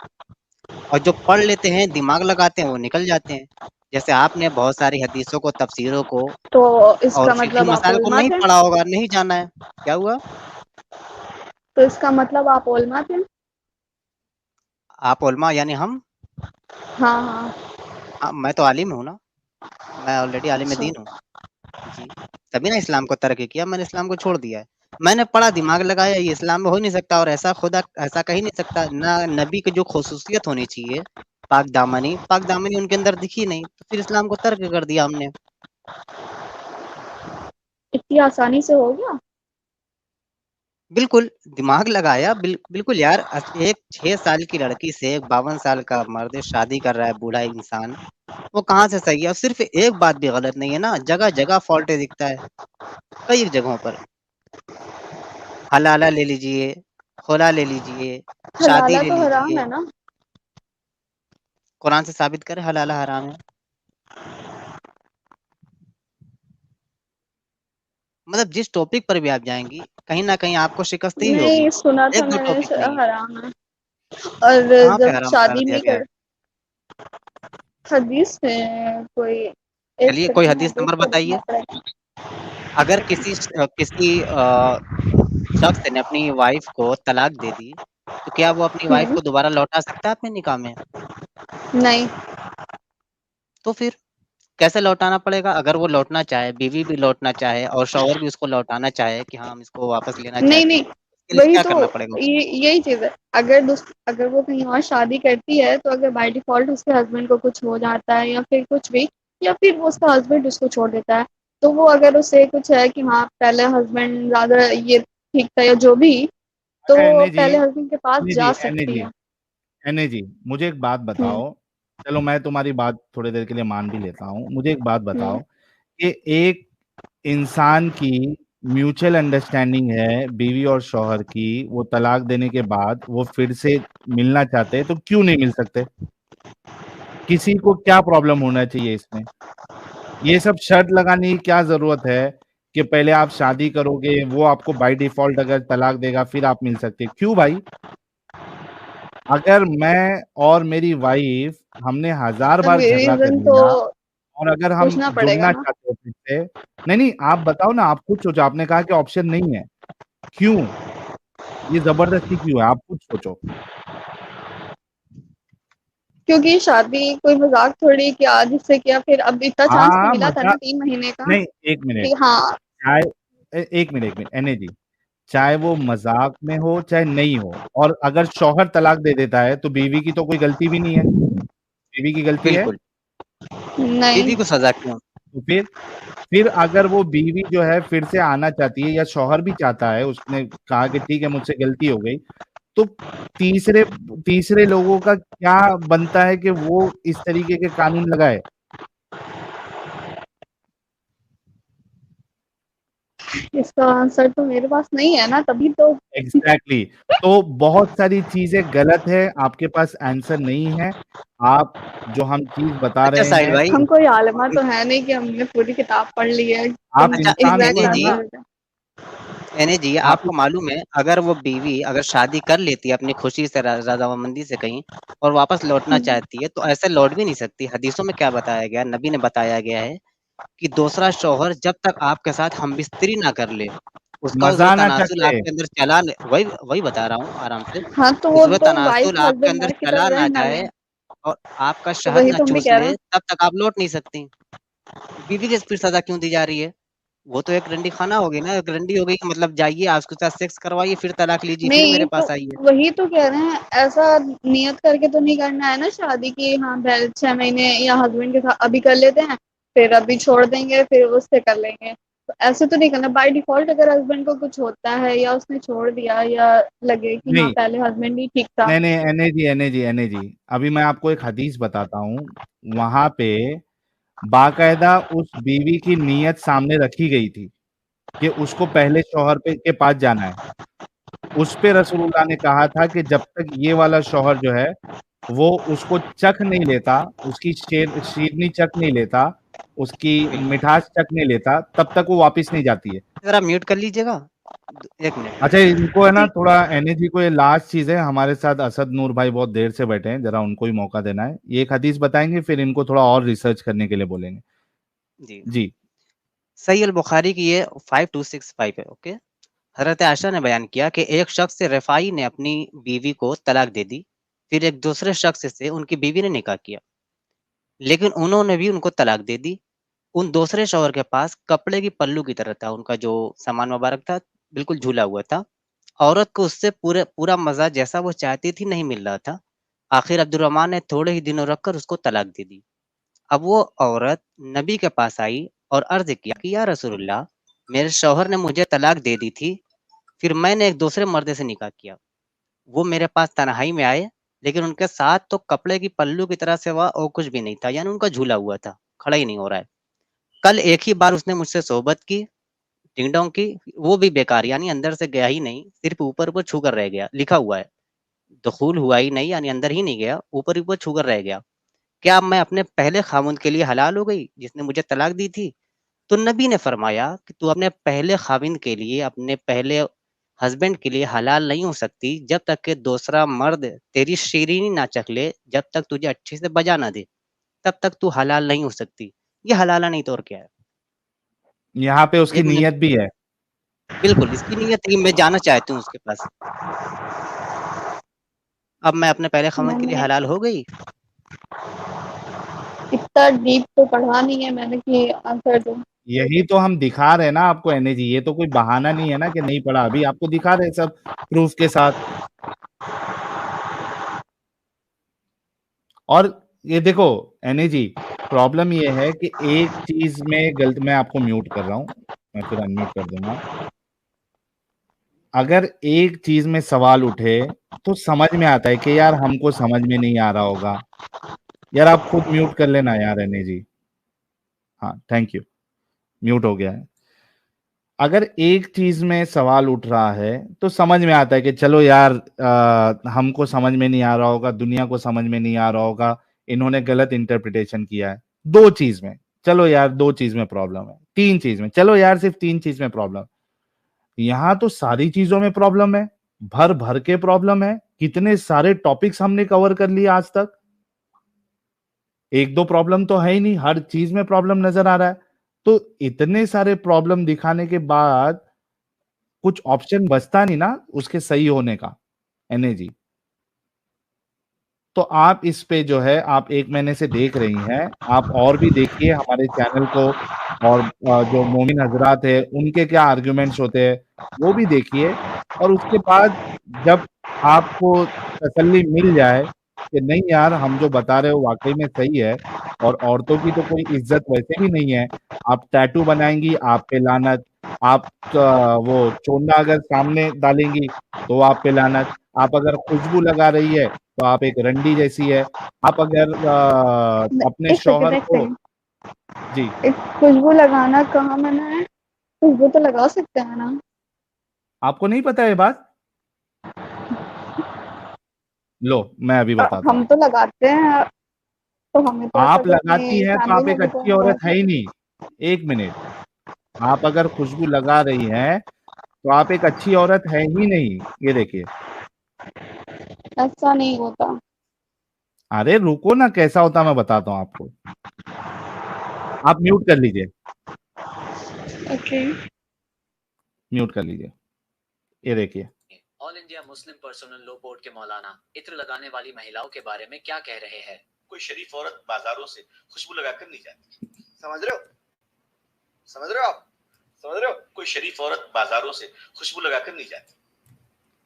और जो पढ़ लेते हैं, दिमाग लगाते हैं, वो निकल जाते हैं। जैसे आपने बहुत सारी हदीसों को, तफसीरों को तो और इसका फिक्री मतलब आप मसाइल को उलमा नहीं थे? पढ़ा होगा, नहीं जाना है। क्या हुआ? तो इसका मतलब आप उलमा थे? आप उलमा यानी हम? हाँ हाँ। हाँ, मैं तो आलिम हूँ ना, मैं ऑलरेडी आलिम अच्छा। दीन हूँ जी। तभी ना इस्लाम को तर्क किया, मैंने इस्लाम को छोड़ दिया है। मैंने पढ़ा, दिमाग लगाया, ये इस्लाम में हो नहीं सकता, और ऐसा खुदा ऐसा कह ही नहीं सकता ना। नबी की जो खुसूसियत होनी चाहिए, पाक दामनी उनके अंदर दिखी नहीं, तो फिर इस्लाम को तर्क कर दिया हमने। इतनी आसानी से हो गया? बिल्कुल, दिमाग लगाया। बिल्कुल यार, एक 6 साल की लड़की से एक 52 साल का मर्द शादी कर रहा है, बूढ़ा इंसान, वो कहाँ से सही है? और सिर्फ एक बात भी गलत नहीं है ना, जगह जगह फॉल्ट दिखता है, कई जगहों पर। हलाला ले लीजिए, खुला ले लीजिए, शादी हलाला ले तो हराम लीजिए। है ना? कुरान से साबित करे हलाला हराम है? मतलब जिस टॉपिक पर भी आप जाएंगी, कहीं ना कहीं आपको शिकस्त ही होगी। नहीं, सुना था एक दो मैंने टॉपिक नहीं। हराम है। और कहाँ पे जब हराम करार शादी दिया नहीं गया है? कर, हदीस में कोई एक चलिए, कोई सेकंड है हदीस तो नंबर उसको देखना बताइए। पड़ेगा। अगर किसी शख्स ने अपनी वाइफ को तलाक दे दी, तो क्या वो अपनी वाइफ को दोबारा लौटा सकता है अपने निकाह में? नहीं। तो फिर कैसे लौटाना पड़ेगा? अगर वो लौटना चाहे, बीवी भी लौटना चाहे और शौहर भी उसको लौटाना चाहे कि हाँ, हम इसको वापस लेना नहीं चाहते हैं, नहीं, इसके लिए वही क्या तो, करना पड़ेगा? यही चीज है। अगर वो कहीं और शादी करती है तो अगर बाय डिफॉल्ट उसके हस्बैंड को कुछ हो जाता है या फिर कुछ भी, या फिर वो उसका हस्बैंड उसको छोड़ देता है, तो वो अगर उसे कुछ है कि हाँ पहले हस्बैंड ज्यादा ये ठीक था या जो भी, तो अच्छा वो एने जी, पहले हस्बैंड के पास एने जी, जा एने सकती जी, है। एने जी, मुझे एक बात हम्म बताओ। चलो मैं तुम्हारी बात थोड़ी देर के लिए मान भी लेता हूँ। मुझे एक बात हम्म बताओ कि एक इंसान की म्यूचुअल अंडरस्टैंडिंग है बीवी और शौहर की, वो तलाक देने के बाद वो फिर से मिलना चाहते हैं, तो क्यों नहीं मिल सकते? किसी को क्या प्रॉब्लम होना चाहिए इसमें? ये सब शर्त लगाने की क्या जरूरत है कि पहले आप शादी करोगे, वो आपको बाय डिफॉल्ट अगर तलाक देगा फिर आप मिल सकते हैं? क्यों भाई? अगर मैं और मेरी वाइफ हमने 1000 बार झगड़ा कर रीजन तो लिया और अगर हम पूछना पड़ेगा जुड़ना ना। चाहते हैं फिर से, नहीं नहीं आप बताओ ना, आप खुद सोचो। आपने कहा कि ऑप्शन नहीं है, क्यों? ये जबरदस्ती क्यों है? आप खुद सोचो। क्योंकि शादी कोई मजाक थोड़ी कि आज इससे किया फिर, अब इतना चांस तो हाँ मिला था ना मजाक 3 महीने का नहीं, एक मिनट, कि हाँ। चाहे एक मिनट, एने जी, चाहे वो मजाक में हो चाहे नहीं हो, और अगर शौहर तलाक दे देता है तो बीवी की तो कोई गलती भी नहीं है, बीवी की गलती है? बिल्कुल, नहीं। बीवी को सजा क्यों? तो फिर अगर वो बीवी जो है फिर से आना चाहती है या शौहर भी चाहता है, उसने कहा कि ठीक है मुझसे गलती हो गई, तो तीसरे तीसरे लोगों का क्या बनता है कि वो इस तरीके के कानून लगाए? इसका आंसर तो मेरे पास नहीं है ना, तभी तो। एग्जैक्टली तो बहुत सारी चीजें गलत है, आपके पास आंसर नहीं है। आप जो हम चीज बता अच्छा रहे साहिल हैं, भाई, हम कोई आलिमा तो है नहीं कि हमने पूरी किताब पढ़ ली है। आप अच्छा इंसान एग्जैक्ट हो ना, आंसर। एने जी आप आपको मालूम है अगर वो बीवी अगर शादी कर लेती है अपनी खुशी से रजामंदी से कहीं और वापस लौटना चाहती है तो ऐसे लौट भी नहीं सकती। हदीसों में क्या बताया गया, नबी ने बताया गया है कि दूसरा शौहर जब तक आपके साथ हमबिस्तरी ना कर ले, उसका उज़्र मजा ना तनासुल चख ले। आपके अंदर चला न वही वही बता रहा हूँ आराम से। हाँ, तो वो उज़्र तो वाइफ तनासुल आपके हस्बैंड अंदर की चला तरह रह ना ना ले। जाए और आपका तो शहद वही ना तो हम भी चूस कह रहे ले, हैं। तब तक आप लौट नहीं सकती। बीवी को फिर सज़ा क्यों दी जा रही है? वो तो एक रंडी खाना हो गई ना, एक रंडी हो गई कि मतलब जाइए आप उसके साथ सेक्स करवाइए, फिर तलाक लीजिए, फिर मेरे नहीं, तो पास आइए। वही तो कह रहे हैं, ऐसा नियत करके तो नहीं करना है ना शादी की। हाँ, 6 महीने या हस्बैंड के साथ अभी कर लेते हैं, फिर अभी छोड़ देंगे, फिर उससे कर लेंगे। तो ऐसे तो नहीं करना बाय डिफॉल्ट। अगर हस्बैंड को कुछ होता है या उसने छोड़ दिया या लगे कि हाँ नहीं पहले हस्बैंड ही ठीक था। नहीं नहीं, एने जी, अभी मैं आपको एक हदीस बताता हूँ। वहां पे बाकायदा उस बीवी की नीयत सामने रखी गई थी कि उसको पहले शौहर के पास जाना है। उस पे रसूलुल्लाह ने कहा था कि जब तक ये वाला शौहर जो है वो उसको चख नहीं लेता, उसकी शीरनी चख नहीं लेता, उसकी बिल्कुल। मिठास चख नहीं लेता, तब तक वो वापस नहीं जाती है। ज़रा म्यूट कर लीजिएगा। 1 मिनट। अच्छा, इनको है ना जी। थोड़ा एनर्जी को, ये लास्ट चीज है, हमारे साथ असद नूर भाई बहुत देर से बैठे हैं, जरा उनको ही मौका देना है। ये एक हदीस बताएंगे फिर इनको थोड़ा और रिसर्च करने के लिए बोलेंगे। जी। जी। सही अल बुखारी की ये 5265 है, ओके। हज़रत आयशा ने बयान किया कि एक शख्स से रिफ़ाई ने अपनी बीवी को तलाक दे दी, फिर एक दूसरे शख्स से उनकी बीवी ने निकाह किया, लेकिन उन्होंने भी उनको तलाक दे दी। उन दूसरे शौहर के पास कपड़े की पल्लू की तरह था, उनका जो सामान मुबारक था, बिल्कुल झूला हुआ था। औरत को उससे पूरा मज़ा जैसा वो चाहती थी नहीं मिल रहा था। आखिर अब्दुर्रहमान ने थोड़े ही दिनों रखकर उसको तलाक दे दी। अब वो औरत नबी के पास आई और अर्ज़ किया कि या रसूलल्लाह, मेरे शौहर ने मुझे तलाक दे दी थी, फिर मैंने एक दूसरे मर्द से निकाह किया। वो मेरे पास तन्हाई में आए, लेकिन उनके साथ तो कपड़े की पल्लू की तरह सिवा और कुछ भी नहीं था, यानी उनका झूला हुआ था, खड़ा ही नहीं हो रहा है। कल एक ही बार उसने मुझसे सोहबत की, टिंग-टोंग की, वो भी बेकार, यानी अंदर से गया ही नहीं, सिर्फ़ ऊपर-ऊपर छू कर रह गया, लिखा हुआ है। दुखूल हुआ ही नहीं, यानी अंदर ही नहीं गया, ऊपर-ऊपर छू कर रह गया। क्या अब मैं अपने पहले ख़ावंद के लिए हलाल हो गई, जिसने मुझे तलाक दी थी? तो नबी ने फरमाया कि तू अपने पहले ख़ाविंद के लिए, अपने पहले हस्बैंड के लिए हलाल नहीं हो सकती, जब तक कि दूसरा मर्द तेरी शीरीनी ना चख ले, जब तक तुझे अच्छे से बजा ना दे, तब तक तू हलाल नहीं हो सकती। ये हलाला नहीं तो और क्या है? यहाँ पे उसकी 1 मिनट। नीयत भी है। बिल्कुल, इसकी नीयत थी मैं जाना चाहती हूँ उसके पास। अब मैं अपने पहले ख़ावंद के लिए मैंने हलाल हो गई? इतना डीप तो पढ़ा नहीं है मैंने कि आंसर दूं। यही तो हम दिखा रहे हैं ना आपको एनर्जी, ये तो कोई बहाना नहीं है ना कि नहीं पढ़ा, अभी आपको दिखा रहे हैं सब प्रूफ के साथ। और ये देखो एनर्जी, प्रॉब्लम ये है कि एक चीज में गलत, मैं आपको म्यूट कर रहा हूँ, मैं फिर अनम्यूट कर दूंगा। अगर एक चीज में सवाल उठे तो समझ में आता है कि यार हमको समझ में नहीं आ रहा होगा। यार आप खुद म्यूट कर लेना यार एनर्जी। हाँ, थैंक यू, म्यूट हो गया है। अगर एक चीज में सवाल उठ रहा है तो समझ में आता है कि चलो यार, हमको समझ में नहीं आ रहा होगा, दुनिया को समझ में नहीं आ रहा होगा, इन्होंने गलत इंटरप्रिटेशन किया है। दो चीज में चलो यार, दो चीज में प्रॉब्लम है, तीन चीज में चलो यार, सिर्फ तीन चीज में प्रॉब्लम। यहां तो सारी चीजों में प्रॉब्लम है, भर भर के प्रॉब्लम है। कितने सारे टॉपिक्स हमने कवर कर लिए आज तक, एक दो प्रॉब्लम तो है ही नहीं, हर चीज में प्रॉब्लम नजर आ रहा है। तो इतने सारे प्रॉब्लम दिखाने के बाद कुछ ऑप्शन बचता नहीं ना उसके सही होने का, एनर्जी। तो आप इस पे जो है, आप 1 महीने से देख रही हैं, आप और भी देखिए, हमारे चैनल को और जो मोमिन हजरात है उनके क्या आर्ग्यूमेंट्स होते हैं वो भी देखिए। और उसके बाद जब आपको तसल्ली मिल जाए कि नहीं यार हम जो बता रहे हो वाकई में सही है और औरतों की तो कोई इज्जत वैसे भी नहीं है, आप टैटू बनाएंगी आप पे लानत, आप वो चोंदा अगर सामने डालेंगी तो आप पे लानत, आप अगर खुशबू लगा रही है तो आप एक रंडी जैसी है, आप अगर अपने एक सेकंड शौहर एक को सेकंड, जी एक खुशबू लगाना कहाँ मना है? खुशबू तो लगा सकते हैं ना? आपको नहीं पता ये बात? लो मैं अभी बताता हूँ। हम तो लगाते हैं, तो हमें तो ऐसा आप कुछ लगाती नहीं, हैं तो फैमिली आप में एक भी तो अच्छी हम औरत लगाते है हैं। ही नहीं। एक मिनट, आप अगर खुशबू लगा रही हैं तो आप एक अच्छी औरत है ही नहीं। ये देखिए, ऐसा नहीं होता। अरे रुको ना, कैसा होता मैं बताता हूँ आपको। आप म्यूट कर लीजिए, ओके। म्यूट कर लीजिए। ये देखिए, all India Muslim personal law board के मौलाना इत्र लगाने वाली महिलाओं के बारे में क्या कह रहे हैं? कोई शरीफ औरत बाजारों से खुशबू लगाकर नहीं जाती, समझ रहे हो? समझ रहे हो आप? समझ रहे हो? कोई शरीफ औरत बाजारों से खुशबू लगाकर नहीं जाती।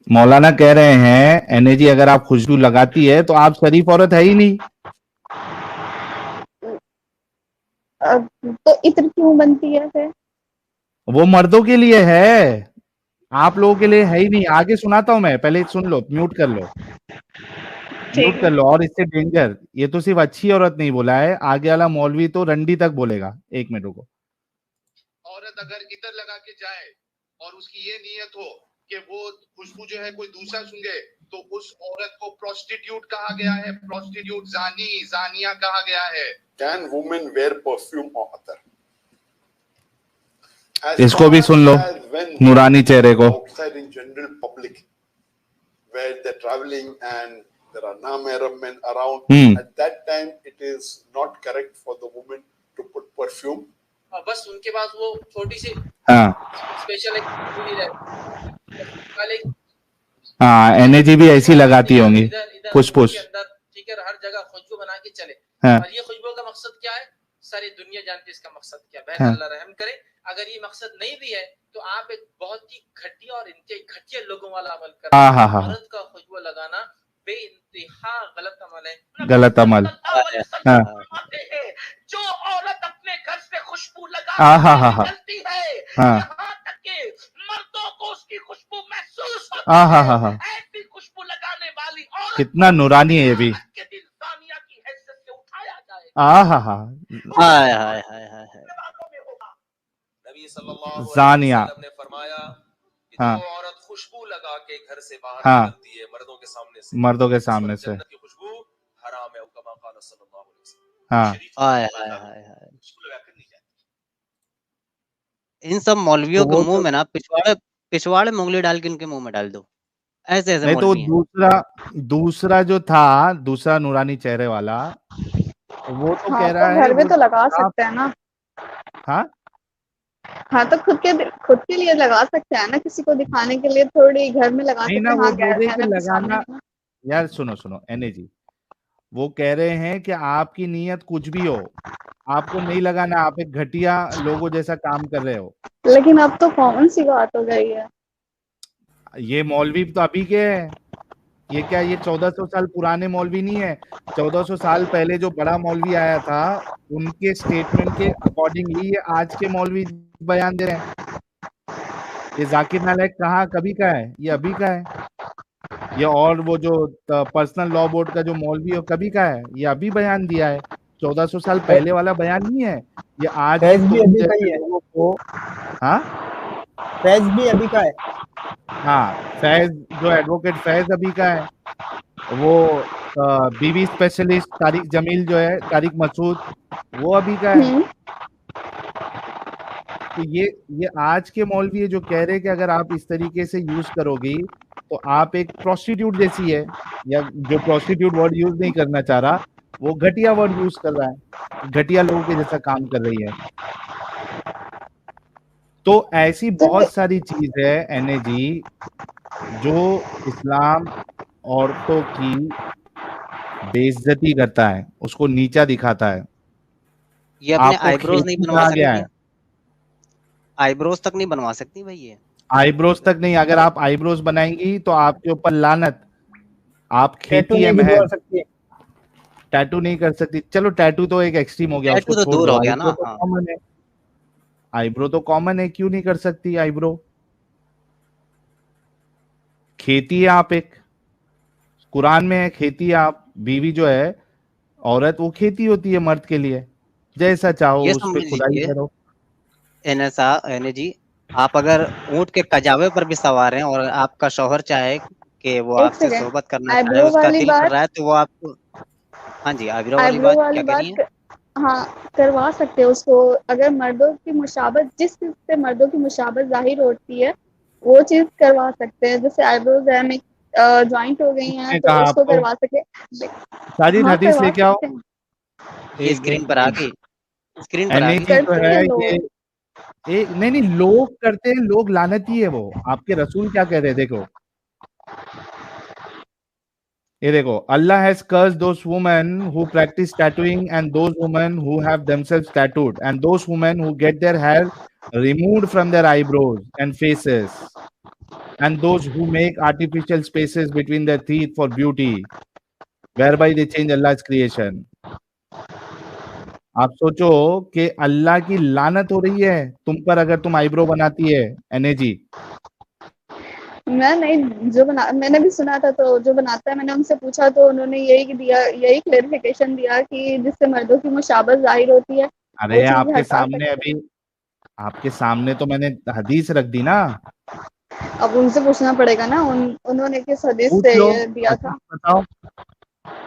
मौलाना कह रहे हैं एनएजी अगर आप खुशबू लगाती है तो आप शरीफ औरत है ही नहीं। तो इत्र क्यों बनती है फिर? वो मर्दों के लिए है, आप लोगों के लिए है ही नहीं। आगे सुनाता हूं मैं, पहले सुन लो, म्यूट कर लो, म्यूट कर लो। और इससे डेंजर, ये तो सिर्फ अच्छी औरत नहीं बोला है, आगे वाला मौलवी तो रंडी तक बोलेगा। एक मिनट रुको। औरत अगर इत्र लगा के जाए और उसकी ये नीयत हो कि वो खुशबू जो है कोई दूसरा सूंघे, तो उस औरत को प्रोस्टिट्यूट कहा गया है, प्रोस्टिट्यूट जानी, जानिया कहा गया है। कैन वुमेन वेयर परफ्यूम और अतर? इसको भी सुन लो, नूरानी चेहरे को। Outside in general public, where they're traveling and there are non-Arab men around, at that time it is not correct for the woman to put perfume. बस उनके पास वो छोटी सी स्पेशल हाँ, एनएजी भी ऐसी लगाती होंगी, पुश पुश। ठीक है, हर जगह खुशबू बना के चले। और ये खुशबू का मकसद क्या है? सारी दुनिया जानती है इसका मकसद क्या है। अल्लाह रहम करे, अगर ये मकसद नहीं भी है तो आप एक बहुत ही घटिया और इंतहाई घटिया लोगों वाला अमल कर रहे हैं। औरत का खुशबू लगाना बेइंतहा गलत अमल है, गलत अमल। जो औरत अपने घर से खुशबू लगाती है, यहाँ तक कि मर्दों को उसकी खुशबू महसूस होती है, ऐसी खुशबू लगाने वाली औरत कितना नूरानी है ये भी। के दिल जानिया की हैसियत से उठाया जाएगा। हाय हाय हाय हाय। नबी सल्लल्लाहु अलैहि जानिया वसल्लम ने फरमाया कि हाँ, जो औरत खुशबू लगा के घर से बाहर हाँ, निकलती है मर्दों के सामने से, मर्दों के सामने से, जन्नत की खुशबू हराम है, कमा क़ाल सल्लल्लाहु अलैहि वसल्लम। हाँ, हाय हाय हाय हाय। खुशबू लगाकर नहीं जाती। इन सब मौलवियों तो के वो मुंह तो में ना पिछवाड़े में उंगली डाल के इनके मुंह में डाल दो। ऐसे ऐसे नहीं तो मौलवी हैं। दूसरा जो था, दूसरा नूरानी चेहरे वाला, वो तो कह रहा तो है घर में वो तो लगा आप सकते हैं ना। हाँ हाँ, तो खुद के लिए लगा सकते हैं ना, किसी को दिखाने के लिए थोड़ी घर में लगा नहीं सकते ना, हैं। वो हाँ, बोल रहे कि गैर के सामने लगाना। नहीं। यार सुनो सुनो एनएजी, वो कह रहे हैं कि आपकी नीयत कुछ भी हो, आपको नहीं लगाना, आप एक घटिया लोगों जैसा काम कर रहे हो। लेकिन अब तो कॉमन सी बात हो गई है। ये मौलवी तो अभी के हैं, ये क्या, ये 1400 साल पुराने मौलवी नहीं है। 1400 साल पहले जो बड़ा मौलवी आया था उनके स्टेटमेंट के अकॉर्डिंगली ये आज के मौलवी बयान दे रहे हैं। ये जाकिर नालायक कहाँ कभी का है, ये अभी का है। ये और वो जो पर्सनल लॉ बोर्ड का जो मौलवी है कभी का है, ये अभी बयान दिया है। 1400 साल पहले वाला बयान नहीं है ये, आज फैज भी अभी का ही है। लोगों को। हाँ, फैज भी अभी का है। हाँ, फैज जो एडवोकेट फैज अभी का है, वो बीवी स्पेशलिस्ट तारिक जमील जो है, तारिक मसूद, वो अभी का है। तो ये आज के मौलवी है जो कह रहे हैं कि अगर आप इस तरीके से यूज करोगी तो आप एक प्रोस्टिट्यूट जैसी है, या जो प्रोस्टिट्यूट वर्ड यूज नहीं करना चाह रहा वो घटिया वर्ड यूज कर रहा है, घटिया लोगों के जैसा काम कर रही है। तो ऐसी बहुत सारी चीज है एनएजी जो इस्लाम औरतों की बेइज्जती करता है, उसको नीचा दिखाता है। ये अपने आपको आईब्रोज नहीं बनवा खिला गया है, सकती। आईब्रोज तक नहीं बनवा सकती भाई ये। आईब्रोज तक नहीं, अगर आप आईब्रोज बनाएंगी तो आपके ऊपर लानत। आप टैटू खेती है नहीं महज, भिजवा सकती है। टैटू नहीं कर सकती। चलो टैटू तो एक एक्सट्रीम हो गया, उसको टैटू तो छोड़ दूर दो। हो गया आईब्रो ना। तो हाँ कॉमन है, आईब्रो तो कॉमन है, क्यों नहीं कर सकती आईब्रो? खेती है आप एक, कुरान में है खेती है आप, बीवी जो है औरत, वो खेती होती है मर्द के लिए, जैसा चाहो ये उस पे समझ खुदाई लीजिए करो। एने जी, आप अगर ऊंट के कजावे पर भी सवार हैं और आपका शौहर चाहे कि वो एक आपसे सेकेंड, सोहबत करना चाहे, आईब्रो उसका वाली दिल कर बात, रहा है तो वो आपको। हाँ जी, आईब्रो वाली आईब्रो बात वाली क्या कह रही बात हैं? हाँ करवा सकते हो उसको। अगर मर्दों की मुशाबत, जिस चीज से मर्दों की मुशाबत जाहिर होती है वो चीज करवा सकते हैं। जैसे आईब्रोज है में जॉइंट हो गई हैं किसने तो कहा उसको आपको? करवा सके। साजिद हाँ हदीस करवा लेके आओ। सकते हैं, ये एक स्क्रीन एक पर आ एक गई, स्क्रीन पर आ गई। एनएजी जो करते है हैं ये, लोग। एक नहीं नहीं, लोग करते हैं, लोग लानती है वो। आपके रसूल क्या कह रहे हैं देखो, ये देखो, Allah has cursed those women who practice tattooing and those women who have themselves tattooed and those women who get their hair removed from their eyebrows and faces and those who make artificial spaces between their teeth for beauty whereby they change Allah's creation। आप सोचो कि अल्लाह की लानत हो रही है तुम पर अगर तुम आईब्रो बनाती है एनएजी। मैं नहीं, जो बना, मैंने भी सुना था, तो जो बनाता है मैंने उनसे पूछा तो उन्होंने यही दिया, यही क्लेरिफिकेशन दिया कि जिससे मर्दों की मुशाबत जाहिर होती है वो अरे चीज आपके हटा सामने सकते अभी, आपके सामने तो मैंने हदीस रख दी ना। हैं। अब उनसे पूछना पड़ेगा ना, उन्होंने किस हदीस पूछ से लो, ये दिया हदीस था। बताओ।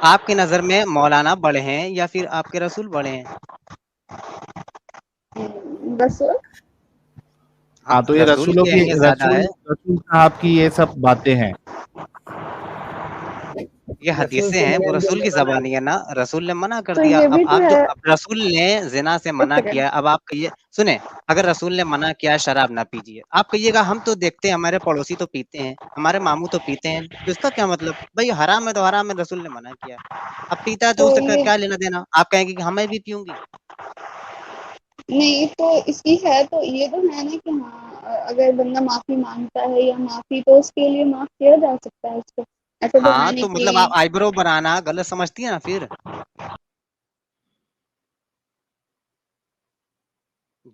आपकी नजर में मौलाना बड़े हैं या फिर आपके रसूल बड़े हैं? बस हाँ, हाँ तो ये रसूल रसूलों की की, अहमियत ज्यादा रसूल है। रसूल साहब की ये सब बातें हैं। ये रसूल हदीसें से हैं, वो लेन देन रसूल की करना ज़बानी है ना, रसूल ने मना कर तो दिया। ये अब भी तो आप जो, है। अब रसूल ने ज़िना से एक मना सेकेंड, किया, अब आप कहिए, सुने, अगर रसूल ने मना किया शराब ना पीजिए, आप कहिएगा हम तो देखते हैं हमारे पड़ोसी तो पीते हैं, हमारे मामू तो पीते हैं, तो इसका क्या मतलब? भाई हराम है तो हराम है, रसूल ने मना किया। अब पीता है तो तो उससे ये क्या लेना देना? आप कहेंगे कि हमें भी पीऊंगी। नहीं, तो इसकी है तो ये तो है ना कि हाँ अगर बंदा माफी मांगता है या माफी, तो उसके लिए माफ किया जा सकता है उसको। ऐसा तो है हाँ, नहीं तो मतलब आप कि आईब्रो बनाना गलत समझती है ना फिर?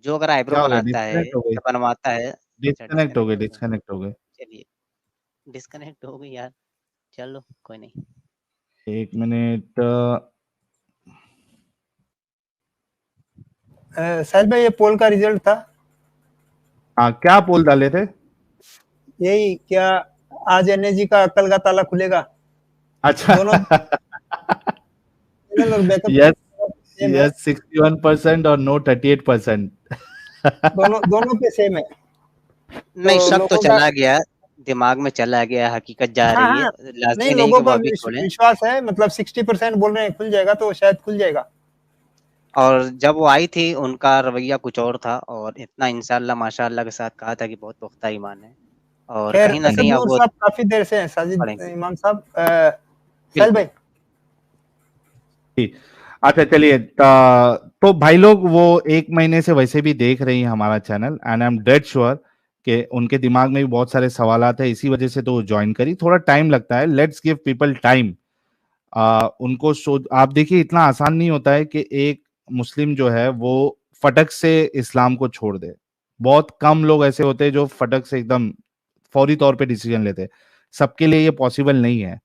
जो अगर आईब्रो क्या हो गया, बनाता है डिस्कनेक्ट हो गई? या बनवाता है, अच्छा डिस्कनेक्ट हो गई, डिस्कनेक्ट हो गया। डिस्कनेक्ट हो गई। चलिए, डिस्कनेक्ट हो गई यार, चलो कोई नहीं। एक मिनट। साहिल भाई, ये पोल का रिजल्ट था हाँ, क्या पोल डाले थे? यही, क्या आज एनएजी का अक्ल का ताला खुलेगा? अच्छा। दोनों चैनल और बैकअप यस, सेम है, यस 61% और नो 38%। दोनों दोनों पे सेम है। नहीं, तो शक तो लोगों का, चला गया, दिमाग में चला गया, हकीकत जा हाँ रही है, हाँ, नहीं लाज़मी नहीं लोगों कि वो का अभी खोलें। विश्वास है, मतलब 60% बोल रहे हैं खुल जाएगा, तो शायद खुल जाएगा। और जब वो आई थी, उनका रवैया कुछ और था और इतना इंशाअल्लाह माशाअल्लाह के साथ कहा था कि बहुत पुख्ता ईमान है और खैर, कहीं न असद कहीं अब नूर वो साहब काफी देर से हैं, साजिद पढ़ेंगे। इमाम साहब। साहिल बिल्कुल। भाई, अच्छा चलिए, तो भाई लोग वो 1 महीने से वैसे भी देख रही हैं हमारा channel and I am dead sure कि उनके दिमाग में भी बहुत सारे सवालात है, इसी वजह से तो ज्वाइन करी। थोड़ा टाइम लगता है, लेट्स गिव पीपल टाइम। उनको आप देखिए, इतना आसान नहीं होता है कि एक मुस्लिम जो है वो फटक से इस्लाम को छोड़ दे। बहुत कम लोग ऐसे होते हैं जो फटक से एकदम फौरी तौर पे डिसीजन लेते हैं। सबके लिए ये पॉसिबल नहीं है।